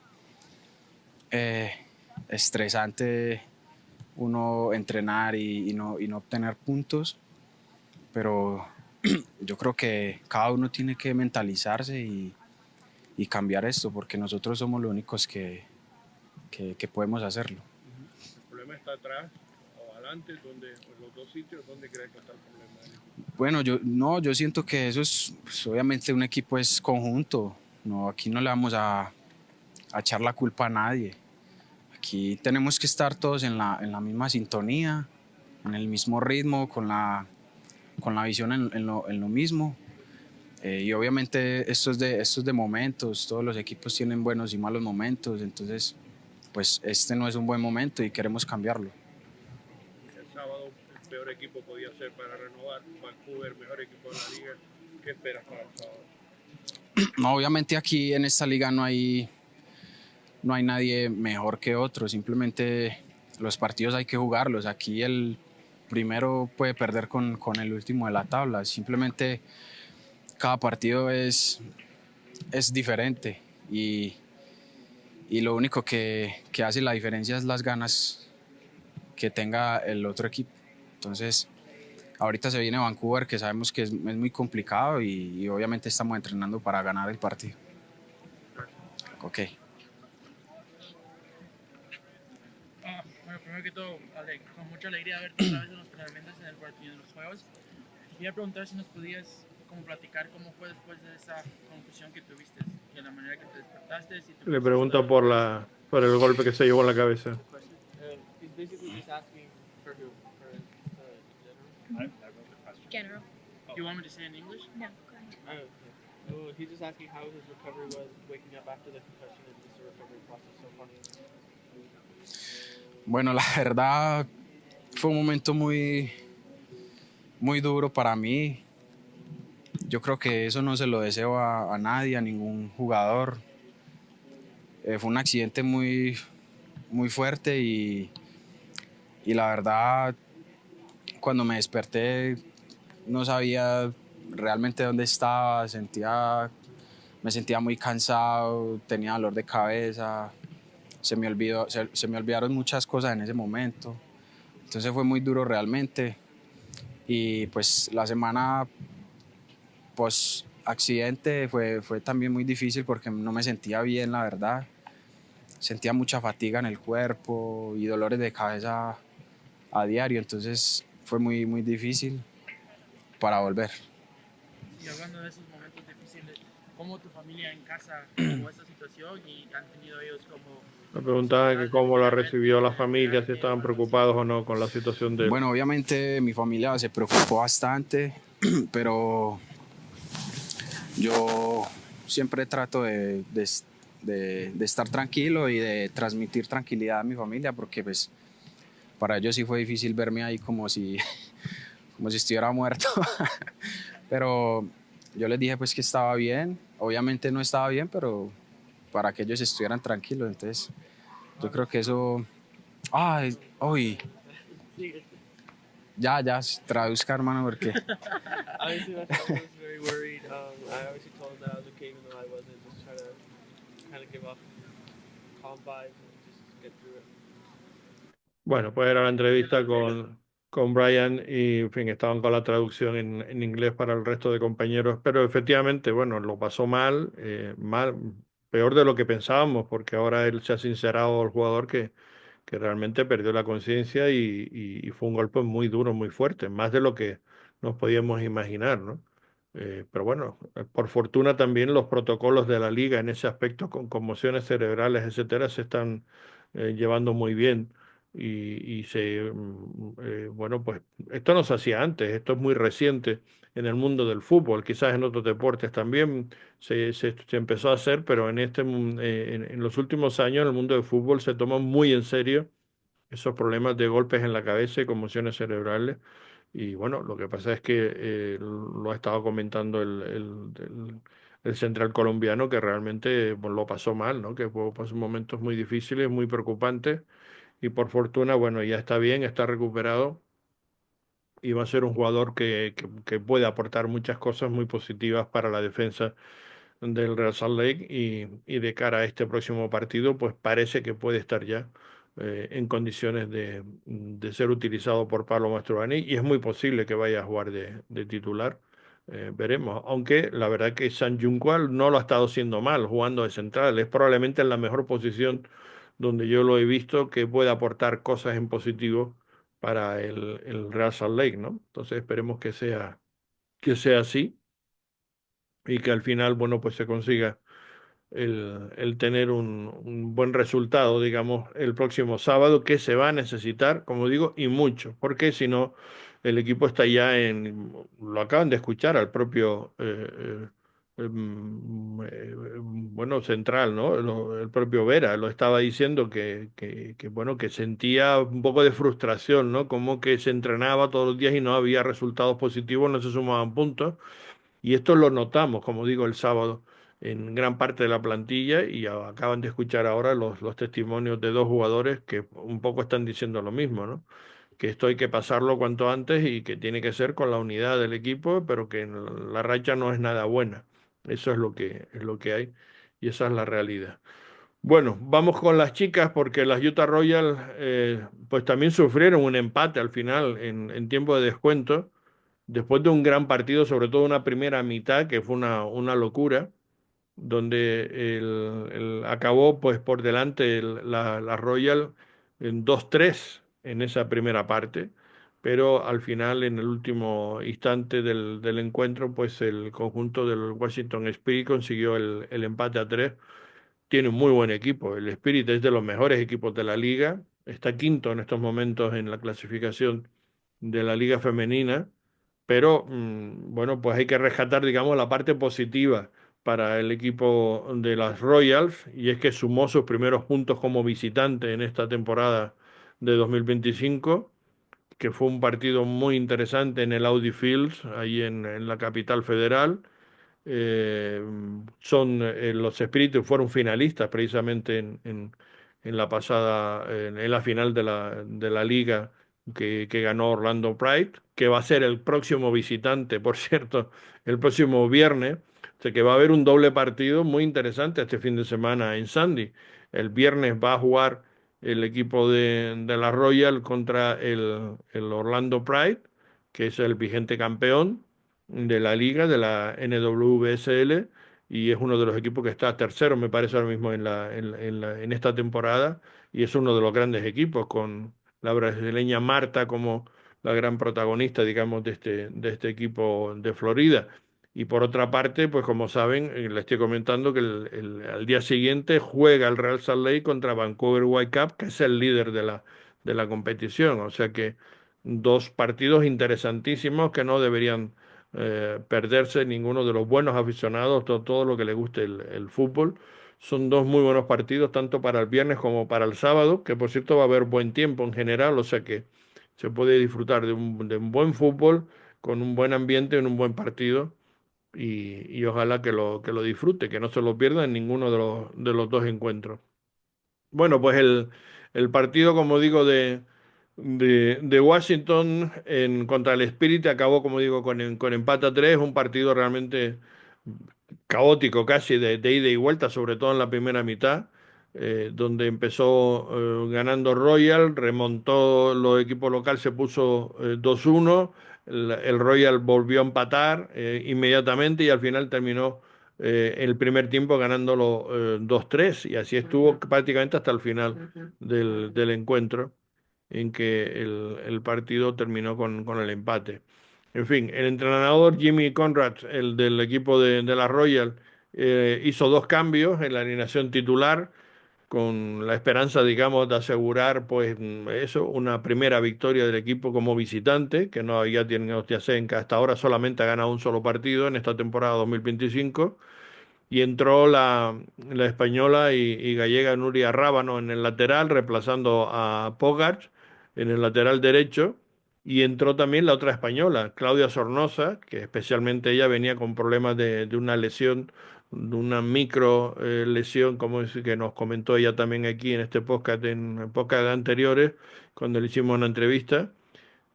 [SPEAKER 7] estresante uno entrenar y no obtener puntos, pero yo creo que cada uno tiene que mentalizarse y cambiar esto, porque nosotros somos los únicos que podemos hacerlo.
[SPEAKER 1] ¿El problema está atrás o adelante? ¿Dónde, en los dos sitios? ¿Dónde crees que está el problema?
[SPEAKER 7] Bueno, yo siento que eso es, pues, obviamente un equipo es conjunto, no, aquí no le vamos a echar la culpa a nadie. Aquí tenemos que estar todos en la misma sintonía, en el mismo ritmo, con la visión en lo mismo. Y obviamente esto es de momentos, todos los equipos tienen buenos y malos momentos, entonces pues este no es un buen momento y queremos cambiarlo.
[SPEAKER 1] El sábado el peor equipo podía ser para renovar. Vancouver, mejor equipo de la liga. ¿Qué esperas para el sábado?
[SPEAKER 7] No, obviamente aquí en esta liga no hay nadie mejor que otro, simplemente los partidos hay que jugarlos. Aquí el primero puede perder con el último de la tabla, simplemente cada partido es diferente y lo único que hace la diferencia es las ganas que tenga el otro equipo. Entonces ahorita se viene Vancouver, que sabemos que es muy complicado y obviamente estamos entrenando para ganar el partido. Ok.
[SPEAKER 5] Bueno, primero que todo, Ale, con mucha alegría verte otra vez en los entrenamientos en el partido, en los juegos. Quería preguntar si nos podías como platicar cómo fue después de esa confusión que tuviste, de la manera que te despertaste. Si
[SPEAKER 1] Le pregunta por el golpe que se llevó en la cabeza.
[SPEAKER 3] He's basically just asking for who? For
[SPEAKER 6] General.
[SPEAKER 5] You want me to say in English?
[SPEAKER 6] No.
[SPEAKER 3] okay. So he's just asking how his recovery was waking up after the concussion and just the recovery process so far.
[SPEAKER 7] Bueno, la verdad fue un momento muy duro para mí. Yo creo que eso no se lo deseo a nadie, a ningún jugador. Fue un accidente muy fuerte y la verdad cuando me desperté no sabía realmente dónde estaba, me sentía muy cansado, tenía dolor de cabeza, se me olvidaron muchas cosas en ese momento, entonces fue muy duro realmente. Y pues la semana post accidente fue también muy difícil porque no me sentía bien, la verdad. Sentía mucha fatiga en el cuerpo y dolores de cabeza a diario, entonces fue muy difícil para volver.
[SPEAKER 5] Y hablando de esos momentos difíciles, cómo tu familia en casa tomó esta situación y han tenido ellos como
[SPEAKER 1] Me preguntaba
[SPEAKER 5] posibilidad
[SPEAKER 1] que
[SPEAKER 5] de
[SPEAKER 1] cómo la
[SPEAKER 5] finalmente
[SPEAKER 1] recibió la familia, si
[SPEAKER 5] apoyarte o
[SPEAKER 1] estaban
[SPEAKER 5] algo así.
[SPEAKER 1] preocupados o no con la situación de él.
[SPEAKER 7] Bueno, obviamente mi familia se preocupó bastante, pero yo siempre trato de estar tranquilo y de transmitir tranquilidad a mi familia, porque pues para ellos sí fue difícil verme ahí como si estuviera muerto. Pero yo les dije pues que estaba bien, obviamente no estaba bien, pero para que ellos estuvieran tranquilos. Entonces yo creo que eso... Ay, uy, ya, traduzca, hermano, porque...
[SPEAKER 3] Obviously, my family was very worried. I obviously told them that I was okay, even though I wasn't. Just try to kind of give off calm vibes and just get through it.
[SPEAKER 1] Bueno, pues era la entrevista con Brian y, en fin, estaban con la traducción en inglés para el resto de compañeros, pero efectivamente, bueno, lo pasó mal, mal, peor de lo que pensábamos, porque ahora él se ha sincerado al jugador que realmente perdió la conciencia y fue un golpe muy duro, muy fuerte, más de lo que nos podíamos imaginar, ¿no? Pero bueno, por fortuna también los protocolos de la liga en ese aspecto con conmociones cerebrales, etcétera, se están llevando muy bien bueno, pues esto no se hacía antes, esto es muy reciente en el mundo del fútbol, quizás en otros deportes también se empezó a hacer, pero en los últimos años el mundo del fútbol se toma muy en serio esos problemas de golpes en la cabeza y conmociones cerebrales. Y bueno, lo que pasa es que lo ha estado comentando el central colombiano que realmente pues, lo pasó mal, ¿no? Que pasó momentos muy difíciles, muy preocupantes y por fortuna, bueno, ya está bien, está recuperado y va a ser un jugador que puede aportar muchas cosas muy positivas para la defensa del Real Salt Lake y de cara a este próximo partido, pues parece que puede estar ya en condiciones de ser utilizado por Pablo Mastroeni y es muy posible que vaya a jugar de titular. Veremos, aunque la verdad que San Juncual no lo ha estado haciendo mal jugando de central, es probablemente en la mejor posición donde yo lo he visto que puede aportar cosas en positivo para el Real Salt Lake, ¿no? Entonces esperemos que sea así y que al final, bueno, pues se consiga el tener un buen resultado, digamos, el próximo sábado, que se va a necesitar, como digo, y mucho, porque si no, el equipo está ya lo acaban de escuchar al propio, bueno, central, ¿no? El propio Vera lo estaba diciendo bueno, que sentía un poco de frustración, ¿no? Como que se entrenaba todos los días y no había resultados positivos, no se sumaban puntos y esto lo notamos, como digo, el sábado en gran parte de la plantilla y acaban de escuchar ahora los testimonios de dos jugadores que un poco están diciendo lo mismo, ¿no? Que esto hay que pasarlo cuanto antes y que tiene que ser con la unidad del equipo, pero que la racha no es nada buena. Eso es lo que hay y esa es la realidad. Bueno, vamos con las chicas porque las Utah Royals pues también sufrieron un empate al final en tiempo de descuento después de un gran partido, sobre todo una primera mitad que fue una locura, donde acabó pues por delante la Royal en 2-3 en esa primera parte, pero al final en el último instante del encuentro pues el conjunto del Washington Spirit consiguió el empate a 3. Tiene un muy buen equipo, el Spirit es de los mejores equipos de la liga, está quinto en estos momentos en la clasificación de la liga femenina, pero bueno, pues hay que rescatar, digamos, la parte positiva para el equipo de las Royals, y es que sumó sus primeros puntos como visitante en esta temporada de 2025, que fue un partido muy interesante en el Audi Fields, ahí en la capital federal. Eh, los Espíritus fueron finalistas precisamente en la pasada, en la final de la liga que ganó Orlando Pride, que va a ser el próximo visitante, por cierto, el próximo viernes. O sea que va a haber un doble partido muy interesante este fin de semana en Sandy. El viernes va a jugar el equipo de la Royal contra el Orlando Pride, que es el vigente campeón de la liga, de la NWSL, y es uno de los equipos que está tercero, me parece ahora mismo en esta temporada, y es uno de los grandes equipos, con la brasileña Marta como la gran protagonista, digamos, de este equipo de Florida. Y por otra parte, pues como saben, le estoy comentando que al día siguiente juega el Real Salt Lake contra Vancouver Whitecaps, que es el líder de la competición. O sea que dos partidos interesantísimos que no deberían perderse ninguno de los buenos aficionados, todo lo que le guste el fútbol. Son dos muy buenos partidos, tanto para el viernes como para el sábado, que por cierto va a haber buen tiempo en general, o sea que se puede disfrutar de un buen fútbol, con un buen ambiente, en un buen partido y ojalá que lo disfrute, que no se lo pierda en ninguno de los dos encuentros. Bueno, pues el partido, como digo, de Washington contra el Spirit acabó, como digo, con empate a tres, un partido realmente caótico casi de ida y vuelta, sobre todo en la primera mitad, donde empezó ganando Royal, remontó los equipos local, se puso 2-1, el Royal volvió a empatar inmediatamente y al final terminó el primer tiempo ganándolo 2-3 y así estuvo prácticamente hasta el final del encuentro en que el partido terminó con el empate. En fin, el entrenador Jimmy Conrad, el del equipo de la Royal, hizo dos cambios en la alineación titular con la esperanza, digamos, de asegurar, pues, eso, una primera victoria del equipo como visitante, que no había tenido que hasta ahora solamente ha ganado un solo partido en esta temporada 2025 y entró la española y gallega Nuria Rábano en el lateral, reemplazando a Pogac en el lateral derecho, y entró también la otra española, Claudia Sornosa, que especialmente ella venía con problemas de una lesión, de una micro lesión, como es que nos comentó ella también aquí en este podcast, en podcast anteriores, cuando le hicimos una entrevista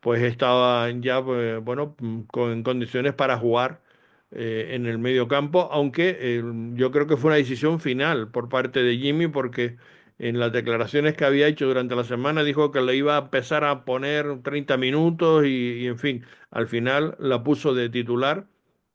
[SPEAKER 1] pues estaba ya, pues, bueno, en condiciones para jugar en el medio campo, aunque yo creo que fue una decisión final por parte de Jimmy, porque en las declaraciones que había hecho durante la semana dijo que le iba a empezar a poner 30 minutos en fin, al final la puso de titular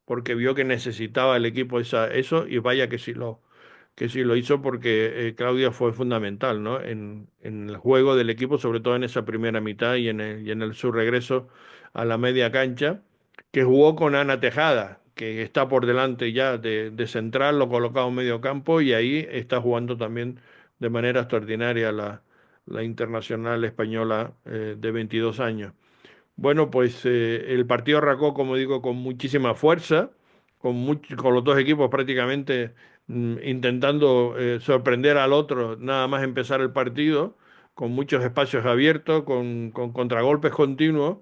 [SPEAKER 1] porque vio que necesitaba el equipo eso y vaya que sí lo hizo porque Claudia fue fundamental, ¿no? En el juego del equipo, sobre todo en esa primera mitad y en su regreso a la media cancha, que jugó con Ana Tejada, que está por delante ya de central, lo colocado en medio campo y ahí está jugando también de manera extraordinaria la internacional española de 22 años. Bueno, pues el partido arrancó, como digo, con muchísima fuerza, con los dos equipos prácticamente intentando sorprender al otro nada más empezar el partido, con muchos espacios abiertos, con contragolpes continuos,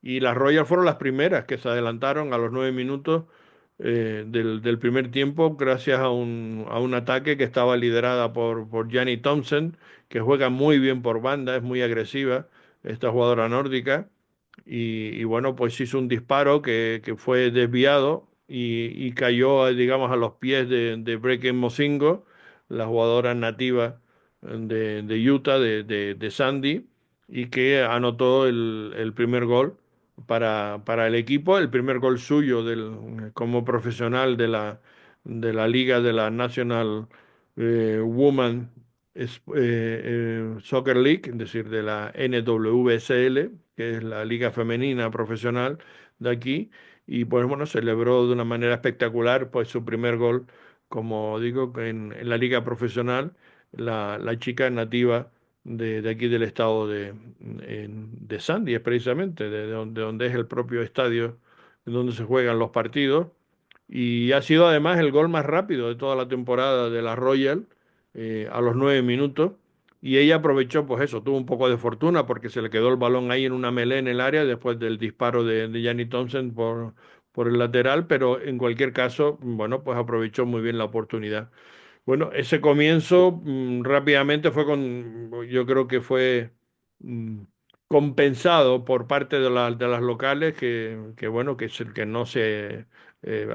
[SPEAKER 1] y las Royals fueron las primeras que se adelantaron a los 9 minutos del primer tiempo, gracias a un ataque que estaba liderada por Gianni Thompson, que juega muy bien por banda, es muy agresiva, esta jugadora nórdica y bueno, pues hizo un disparo que fue desviado y cayó, digamos, a los pies de Brecken Mozingo, la jugadora nativa de Utah, de Sandy, y que anotó el primer gol para el equipo, el primer gol suyo como profesional de la liga de la National Women Soccer League, es decir, de la NWSL, que es la liga femenina profesional de aquí, y pues bueno, celebró de una manera espectacular pues su primer gol, como digo, en la liga profesional, la chica nativa de aquí del estado de Sandy, es precisamente, de donde es el propio estadio en donde se juegan los partidos, y ha sido además el gol más rápido de toda la temporada de la Royal, a los 9 minutos. Y ella aprovechó, pues eso, tuvo un poco de fortuna porque se le quedó el balón ahí en una melé en el área después del disparo de Gianni Thompson por el lateral, pero en cualquier caso, bueno, pues aprovechó muy bien la oportunidad. Bueno, ese comienzo rápidamente yo creo que fue mm, compensado por parte de las locales que bueno, que no se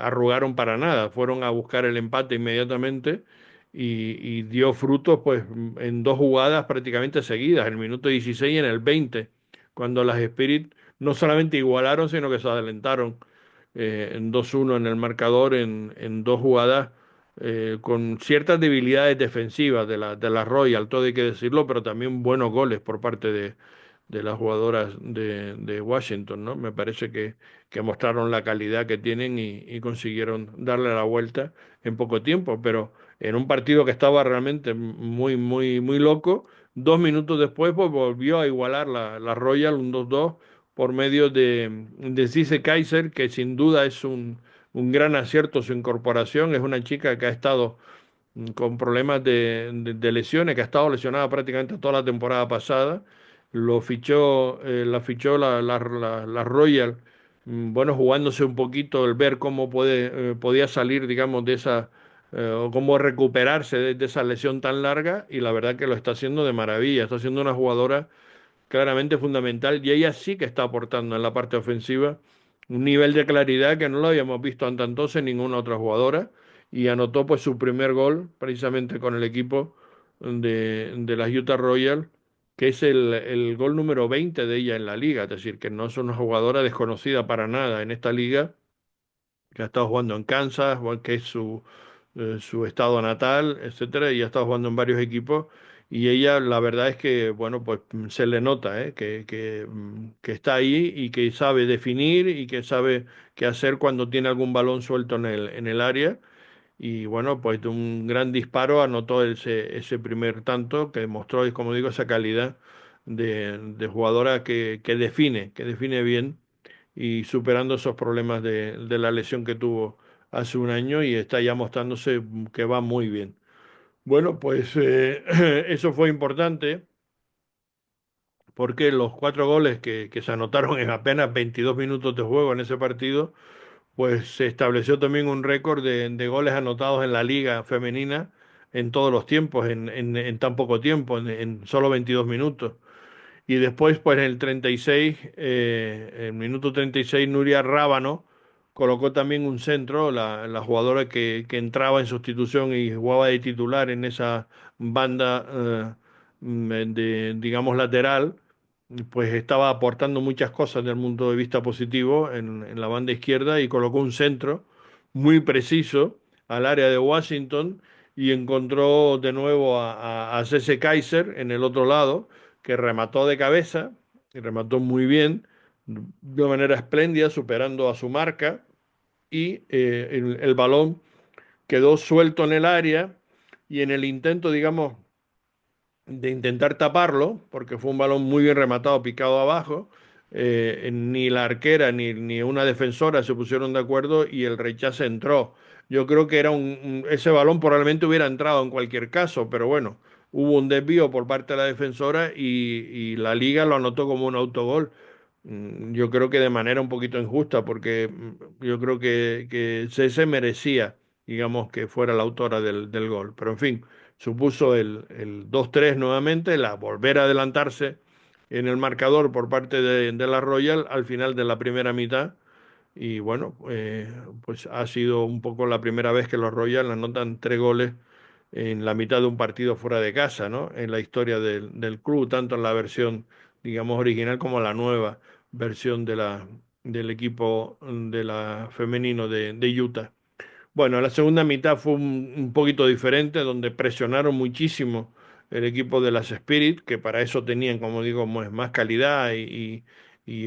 [SPEAKER 1] arrugaron para nada, fueron a buscar el empate inmediatamente y dio frutos pues en dos jugadas prácticamente seguidas, en el minuto 16 y en el 20, cuando las Spirit no solamente igualaron, sino que se adelantaron en 2-1 en el marcador en dos jugadas con ciertas debilidades defensivas de la Royal, todo hay que decirlo, pero también buenos goles por parte de las jugadoras de Washington, ¿no? Me parece que mostraron la calidad que tienen y consiguieron darle la vuelta en poco tiempo, pero en un partido que estaba realmente muy, muy, muy loco, 2 minutos después pues, volvió a igualar la Royal, un 2-2 por medio de Cisse Kaiser, que sin duda es un gran acierto su incorporación, es una chica que ha estado con problemas de lesiones, que ha estado lesionada prácticamente toda la temporada pasada. La fichó la Royal, bueno, jugándose un poquito el ver cómo podía salir, digamos, de esa, o cómo recuperarse de esa lesión tan larga, y la verdad que lo está haciendo de maravilla. Está siendo una jugadora claramente fundamental y ella sí que está aportando en la parte ofensiva un nivel de claridad que no lo habíamos visto ante entonces en ninguna otra jugadora, y anotó pues su primer gol precisamente con el equipo de las Utah Royals, que es el gol número 20 de ella en la liga. Es decir, que no es una jugadora desconocida para nada en esta liga, que ha estado jugando en Kansas, que es su estado natal, etcétera, y ha estado jugando en varios equipos. Y ella, la verdad es que, bueno, pues se le nota, que está ahí y que sabe definir y que sabe qué hacer cuando tiene algún balón suelto en el área. Y bueno, pues de un gran disparo anotó ese primer tanto que demostró, como digo, esa calidad de jugadora que define bien, y superando esos problemas de la lesión que tuvo hace un año, y está ya mostrándose que va muy bien. Bueno, pues eso fue importante porque los 4 goles que se anotaron en apenas 22 minutos de juego en ese partido, pues se estableció también un récord de goles anotados en la liga femenina en todos los tiempos, en tan poco tiempo, en solo 22 minutos. Y después, pues en el minuto 36, Nuria Rábano colocó también un centro, la jugadora que entraba en sustitución y jugaba de titular en esa banda digamos, lateral, pues estaba aportando muchas cosas desde el punto de vista positivo en la banda izquierda, y colocó un centro muy preciso al área de Washington, y encontró de nuevo a Cece Kaiser en el otro lado, que remató de cabeza y remató muy bien, de una manera espléndida, superando a su marca, y el balón quedó suelto en el área, y en el intento, digamos, de intentar taparlo, porque fue un balón muy bien rematado, picado abajo, ni la arquera ni una defensora se pusieron de acuerdo y el rechace entró. Yo creo que ese balón probablemente hubiera entrado en cualquier caso, pero bueno, hubo un desvío por parte de la defensora y la liga lo anotó como un autogol. Yo creo que de manera un poquito injusta, porque yo creo que Cese merecía, digamos, que fuera la autora del gol. Pero en fin, supuso el 2-3 nuevamente, la volver a adelantarse en el marcador por parte de la Royal al final de la primera mitad. Y bueno, pues ha sido un poco la primera vez que los Royals anotan 3 goles en la mitad de un partido fuera de casa, ¿no? En la historia del club, tanto en la versión, digamos, original como la nueva versión del equipo de la femenino de Utah. Bueno, la segunda mitad fue un poquito diferente, donde presionaron muchísimo el equipo de las Spirit, que para eso tenían, como digo, más calidad, y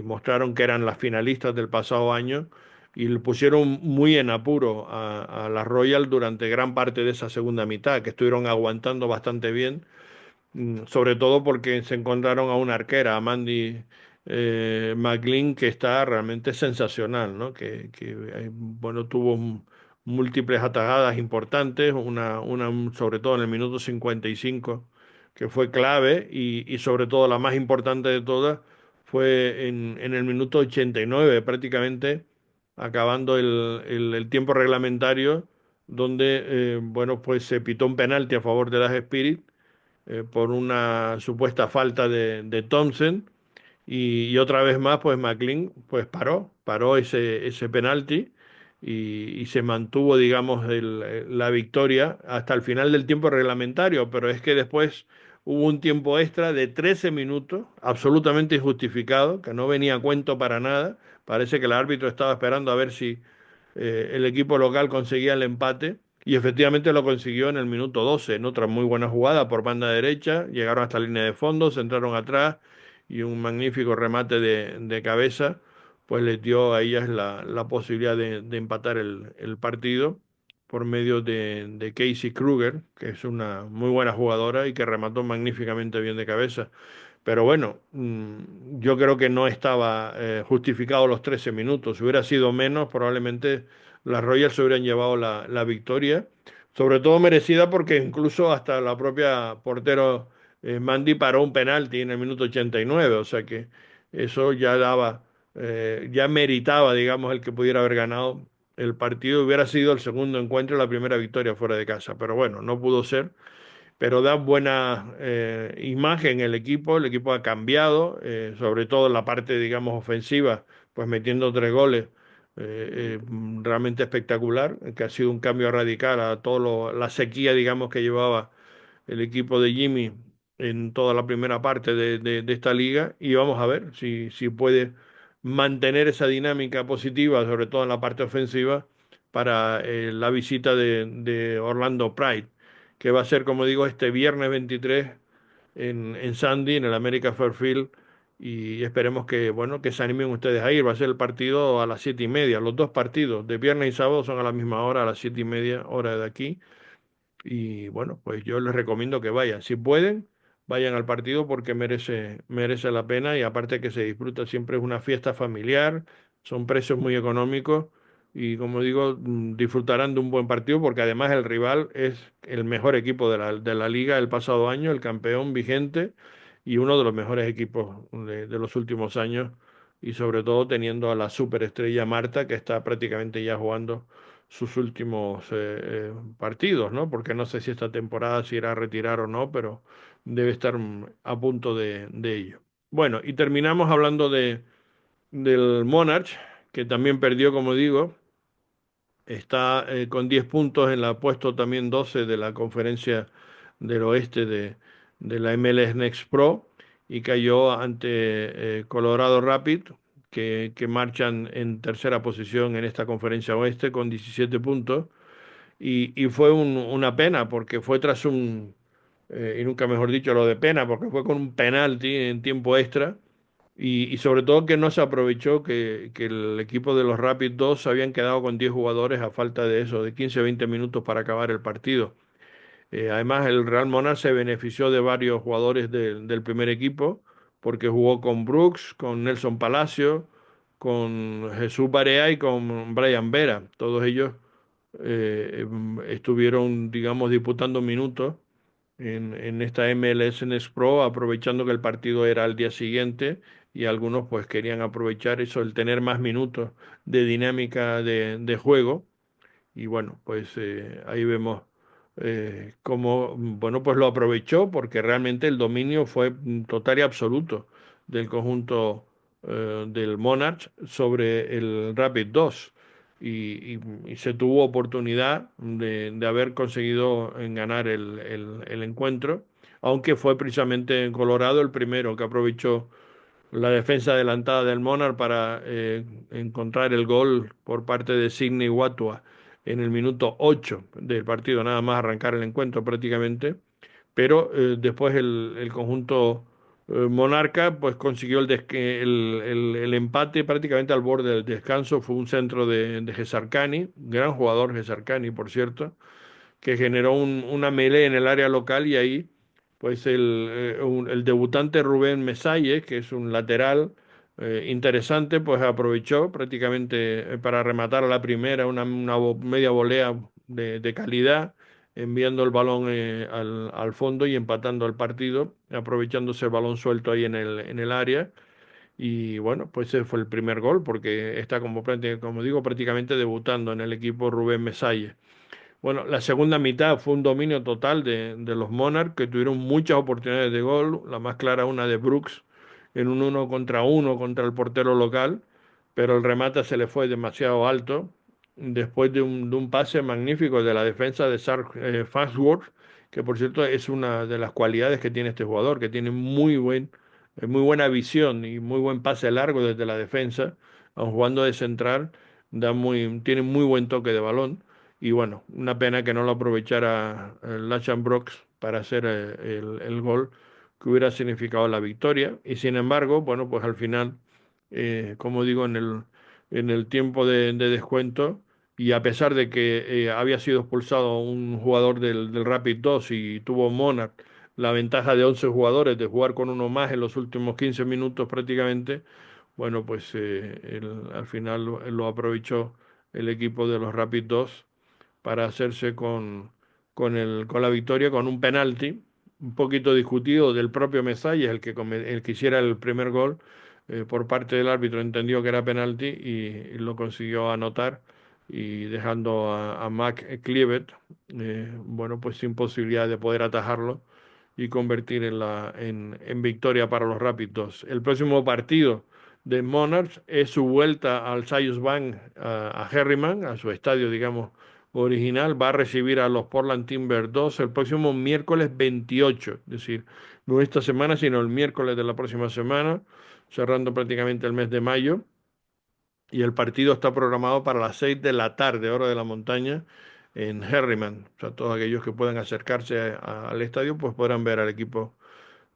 [SPEAKER 1] mostraron que eran las finalistas del pasado año, y le pusieron muy en apuro a las Royal durante gran parte de esa segunda mitad, que estuvieron aguantando bastante bien, sobre todo porque se encontraron a una arquera, a Mandy McLean, que está realmente sensacional, ¿no? Bueno, tuvo múltiples atajadas importantes, una sobre todo en el minuto 55, que fue clave, y sobre todo la más importante de todas fue en el minuto 89, prácticamente acabando el tiempo reglamentario, donde, bueno, pues se pitó un penalti a favor de las Spirit por una supuesta falta de Thompson, y otra vez más, pues McLean pues paró ese penalti, y se mantuvo, digamos, la victoria hasta el final del tiempo reglamentario, pero es que después hubo un tiempo extra de 13 minutos, absolutamente injustificado, que no venía a cuento para nada. Parece que el árbitro estaba esperando a ver si el equipo local conseguía el empate, y efectivamente lo consiguió en el minuto 12 en otra muy buena jugada por banda derecha. Llegaron hasta la línea de fondo, se entraron atrás y un magnífico remate de cabeza, pues les dio a ellas la posibilidad de empatar el partido por medio de Casey Kruger, que es una muy buena jugadora y que remató magníficamente bien de cabeza. Pero bueno, yo creo que no estaba justificado los 13 minutos. Si hubiera sido menos, probablemente las Royals se hubieran llevado la victoria. Sobre todo merecida porque incluso hasta la propia portero Mandy paró un penalti en el minuto 89. O sea que eso ya daba, ya meritaba, digamos, el que pudiera haber ganado el partido. Hubiera sido el segundo encuentro y la primera victoria fuera de casa. Pero bueno, no pudo ser, pero da buena imagen el equipo ha cambiado, sobre todo en la parte, digamos, ofensiva, pues metiendo 3 goles, realmente espectacular, que ha sido un cambio radical a todo la sequía, digamos, que llevaba el equipo de Jimmy en toda la primera parte de esta liga, y vamos a ver si puede mantener esa dinámica positiva, sobre todo en la parte ofensiva, para la visita de Orlando Pride, que va a ser, como digo, este viernes 23 en Sandy, en el America Fairfield, y esperemos que, bueno, que se animen ustedes a ir. Va a ser el partido a las 7:30. Los dos partidos de viernes y sábado son a la misma hora, a las 7:30 hora de aquí. Y bueno, pues yo les recomiendo que vayan. Si pueden, vayan al partido porque merece la pena, y aparte que se disfruta, siempre es una fiesta familiar, son precios muy económicos y, como digo, disfrutarán de un buen partido porque además el rival es el mejor equipo de la liga del pasado año, el campeón vigente y uno de los mejores equipos de los últimos años, y sobre todo teniendo a la superestrella Marta, que está prácticamente ya jugando sus últimos partidos, ¿no? Porque no sé si esta temporada se irá a retirar o no, pero debe estar a punto de ello. Bueno, y terminamos hablando del Monarch, que también perdió, como digo, está con 10 puntos en la puesto también 12 de la conferencia del oeste de la MLS Next Pro, y cayó ante Colorado Rapid, que marchan en tercera posición en esta conferencia oeste con 17 puntos. Y fue una pena porque fue tras y nunca mejor dicho lo de pena, porque fue con un penalti en tiempo extra, y sobre todo que no se aprovechó que el equipo de los Rapid 2 habían quedado con 10 jugadores a falta de eso, de 15 o 20 minutos para acabar el partido. Además, el Real Monarch se benefició de varios jugadores del primer equipo, porque jugó con Brooks, con Nelson Palacio, con Jesús Barea y con Brian Vera. Todos ellos estuvieron, digamos, disputando minutos en esta MLS Next Pro, aprovechando que el partido era al día siguiente, y algunos pues querían aprovechar eso, el tener más minutos de dinámica de juego. Y bueno, pues ahí vemos cómo, bueno, pues lo aprovechó porque realmente el dominio fue total y absoluto del conjunto del Monarch sobre el Rapid 2. Y se tuvo oportunidad de haber conseguido en ganar el encuentro, aunque fue precisamente en Colorado el primero que aprovechó la defensa adelantada del Monarch para encontrar el gol por parte de Sidney Watua en el minuto 8 del partido, nada más arrancar el encuentro prácticamente. Pero después el conjunto monarca pues consiguió el empate prácticamente al borde del descanso. Fue un centro de Gesarcani, gran jugador Gesarcani, por cierto, que generó una melee en el área local, y ahí pues el debutante Rubén Mesalle, que es un lateral interesante, pues aprovechó prácticamente para rematar a la primera media volea de calidad, enviando el balón al fondo y empatando el partido, aprovechándose el balón suelto ahí en el área. Y bueno, pues ese fue el primer gol, porque está como digo, prácticamente debutando en el equipo Rubén Mesalle. Bueno, la segunda mitad fue un dominio total de los Monarchs, que tuvieron muchas oportunidades de gol, la más clara una de Brooks en un 1 contra 1 contra el portero local, pero el remate se le fue demasiado alto, después de un pase magnífico de la defensa de Farnsworth, que por cierto es una de las cualidades que tiene este jugador, que tiene muy buena visión y muy buen pase largo desde la defensa, aun jugando de central, tiene muy buen toque de balón. Y bueno, una pena que no lo aprovechara Lachlan Brooks para hacer el gol, que hubiera significado la victoria. Y sin embargo, bueno, pues al final, como digo, en el tiempo de descuento, y a pesar de que había sido expulsado un jugador del Rapid 2 y tuvo Monarch la ventaja de 11 jugadores de jugar con uno más en los últimos 15 minutos prácticamente, bueno, pues al final lo aprovechó el equipo de los Rapid 2 para hacerse con la victoria, con un penalti, un poquito discutido del propio Mestalla, el que hiciera el primer gol, por parte del árbitro entendió que era penalti y lo consiguió anotar y dejando a Mac Clivet, bueno, pues sin posibilidad de poder atajarlo y convertir en victoria para los Rápidos. El próximo partido de Monarchs es su vuelta al Sayus Bank a Herriman, a su estadio, digamos, original. Va a recibir a los Portland Timbers 2 el próximo miércoles 28, es decir, no esta semana, sino el miércoles de la próxima semana, cerrando prácticamente el mes de mayo. Y el partido está programado para las 6 de la tarde, hora de la montaña, en Herriman. O sea, todos aquellos que puedan acercarse al estadio, pues podrán ver al equipo,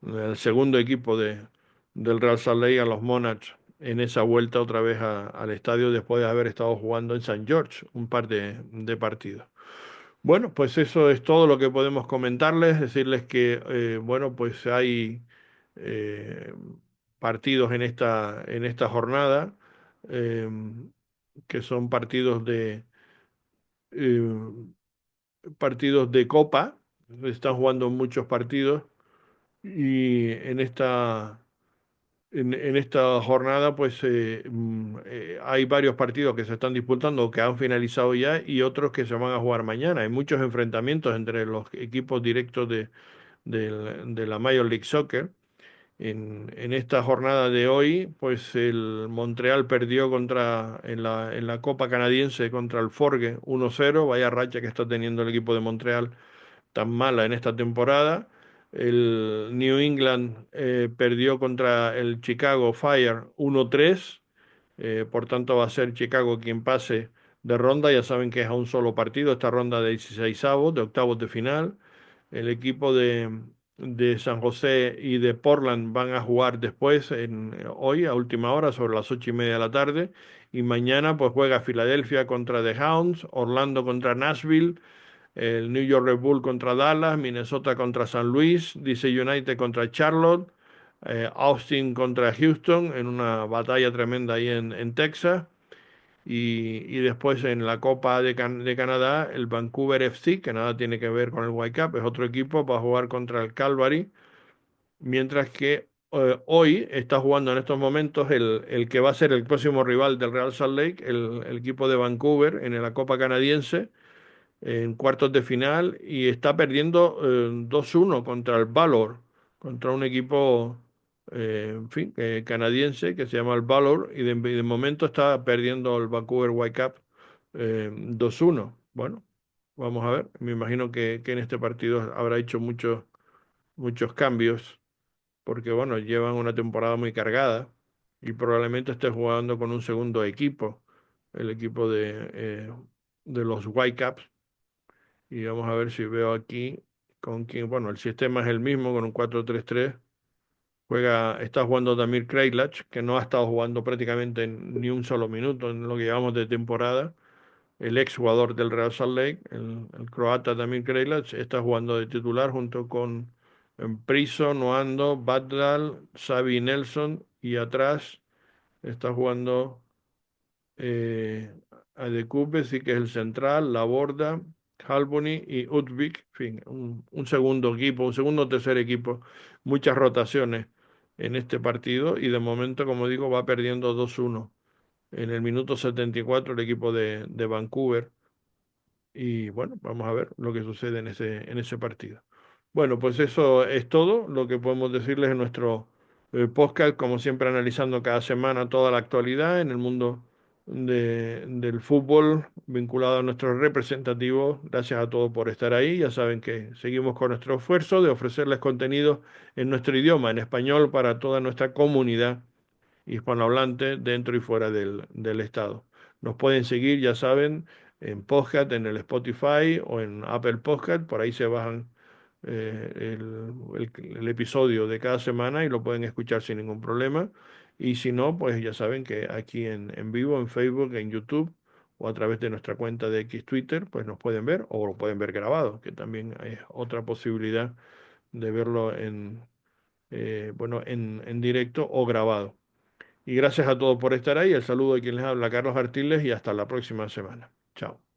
[SPEAKER 1] el segundo equipo del Real Salt Lake, a los Monarchs, en esa vuelta otra vez al estadio después de haber estado jugando en St. George un par de partidos. Bueno, pues eso es todo lo que podemos comentarles, decirles que, bueno, pues hay eh, partidos en esta jornada, eh, que son eh, partidos de Copa, están jugando muchos partidos y en esta jornada, pues hay varios partidos que se están disputando, que han finalizado ya, y otros que se van a jugar mañana. Hay muchos enfrentamientos entre los equipos directos de la Major League Soccer. En esta jornada de hoy, pues el Montreal perdió en la Copa Canadiense contra el Forge 1-0. Vaya racha que está teniendo el equipo de Montreal, tan mala en esta temporada. El New England perdió contra el Chicago Fire 1-3. Por tanto, va a ser Chicago quien pase de ronda. Ya saben que es a un solo partido esta ronda de 16avos, de octavos de final. El equipo de San José y de Portland van a jugar después, hoy a última hora, sobre las 8:30 de la tarde. Y mañana pues juega Filadelfia contra The Hounds, Orlando contra Nashville, el New York Red Bull contra Dallas, Minnesota contra San Luis, DC United contra Charlotte, Austin contra Houston, en una batalla tremenda ahí en Texas. Y después en la Copa de Canadá, el Vancouver FC, que nada tiene que ver con el Whitecaps, es otro equipo, va a jugar contra el Calgary, mientras que hoy está jugando en estos momentos el que va a ser el próximo rival del Real Salt Lake, el equipo de Vancouver, en la Copa Canadiense, en cuartos de final, y está perdiendo 2-1 contra el Valor, contra un equipo, en fin, canadiense, que se llama el Valor, y de momento está perdiendo el Vancouver Whitecaps 2-1. Bueno, vamos a ver. Me imagino que en este partido habrá hecho muchos cambios, porque bueno, llevan una temporada muy cargada y probablemente esté jugando con un segundo equipo, el equipo de los Whitecaps. Y vamos a ver si veo aquí con quién. Bueno, el sistema es el mismo, con un 4-3-3. Está jugando Damir Kreilach, que no ha estado jugando prácticamente ni un solo minuto en lo que llevamos de temporada. El ex jugador del Real Salt Lake, el croata Damir Kreilach, está jugando de titular junto con Priso, Noando, Badal, Xavi Nelson, y atrás está jugando eh, Adekube, sí que es el central, Laborda, Halboni y Udvik, en fin, un segundo equipo, un segundo o tercer equipo, muchas rotaciones en este partido, y de momento, como digo, va perdiendo 2-1 en el minuto 74 el equipo de Vancouver. Y bueno, vamos a ver lo que sucede en ese partido. Bueno, pues eso es todo lo que podemos decirles en nuestro podcast, como siempre analizando cada semana toda la actualidad en el mundo del fútbol vinculado a nuestros representativos. Gracias a todos por estar ahí. Ya saben que seguimos con nuestro esfuerzo de ofrecerles contenido en nuestro idioma, en español, para toda nuestra comunidad hispanohablante dentro y fuera del estado. Nos pueden seguir, ya saben, en podcast, en el Spotify o en Apple Podcast, por ahí se bajan el episodio de cada semana y lo pueden escuchar sin ningún problema. Y si no, pues ya saben que aquí en vivo, en Facebook, en YouTube o a través de nuestra cuenta de X Twitter, pues nos pueden ver o lo pueden ver grabado, que también es otra posibilidad de verlo bueno, en directo o grabado. Y gracias a todos por estar ahí. El saludo de quien les habla, Carlos Artiles, y hasta la próxima semana. Chao.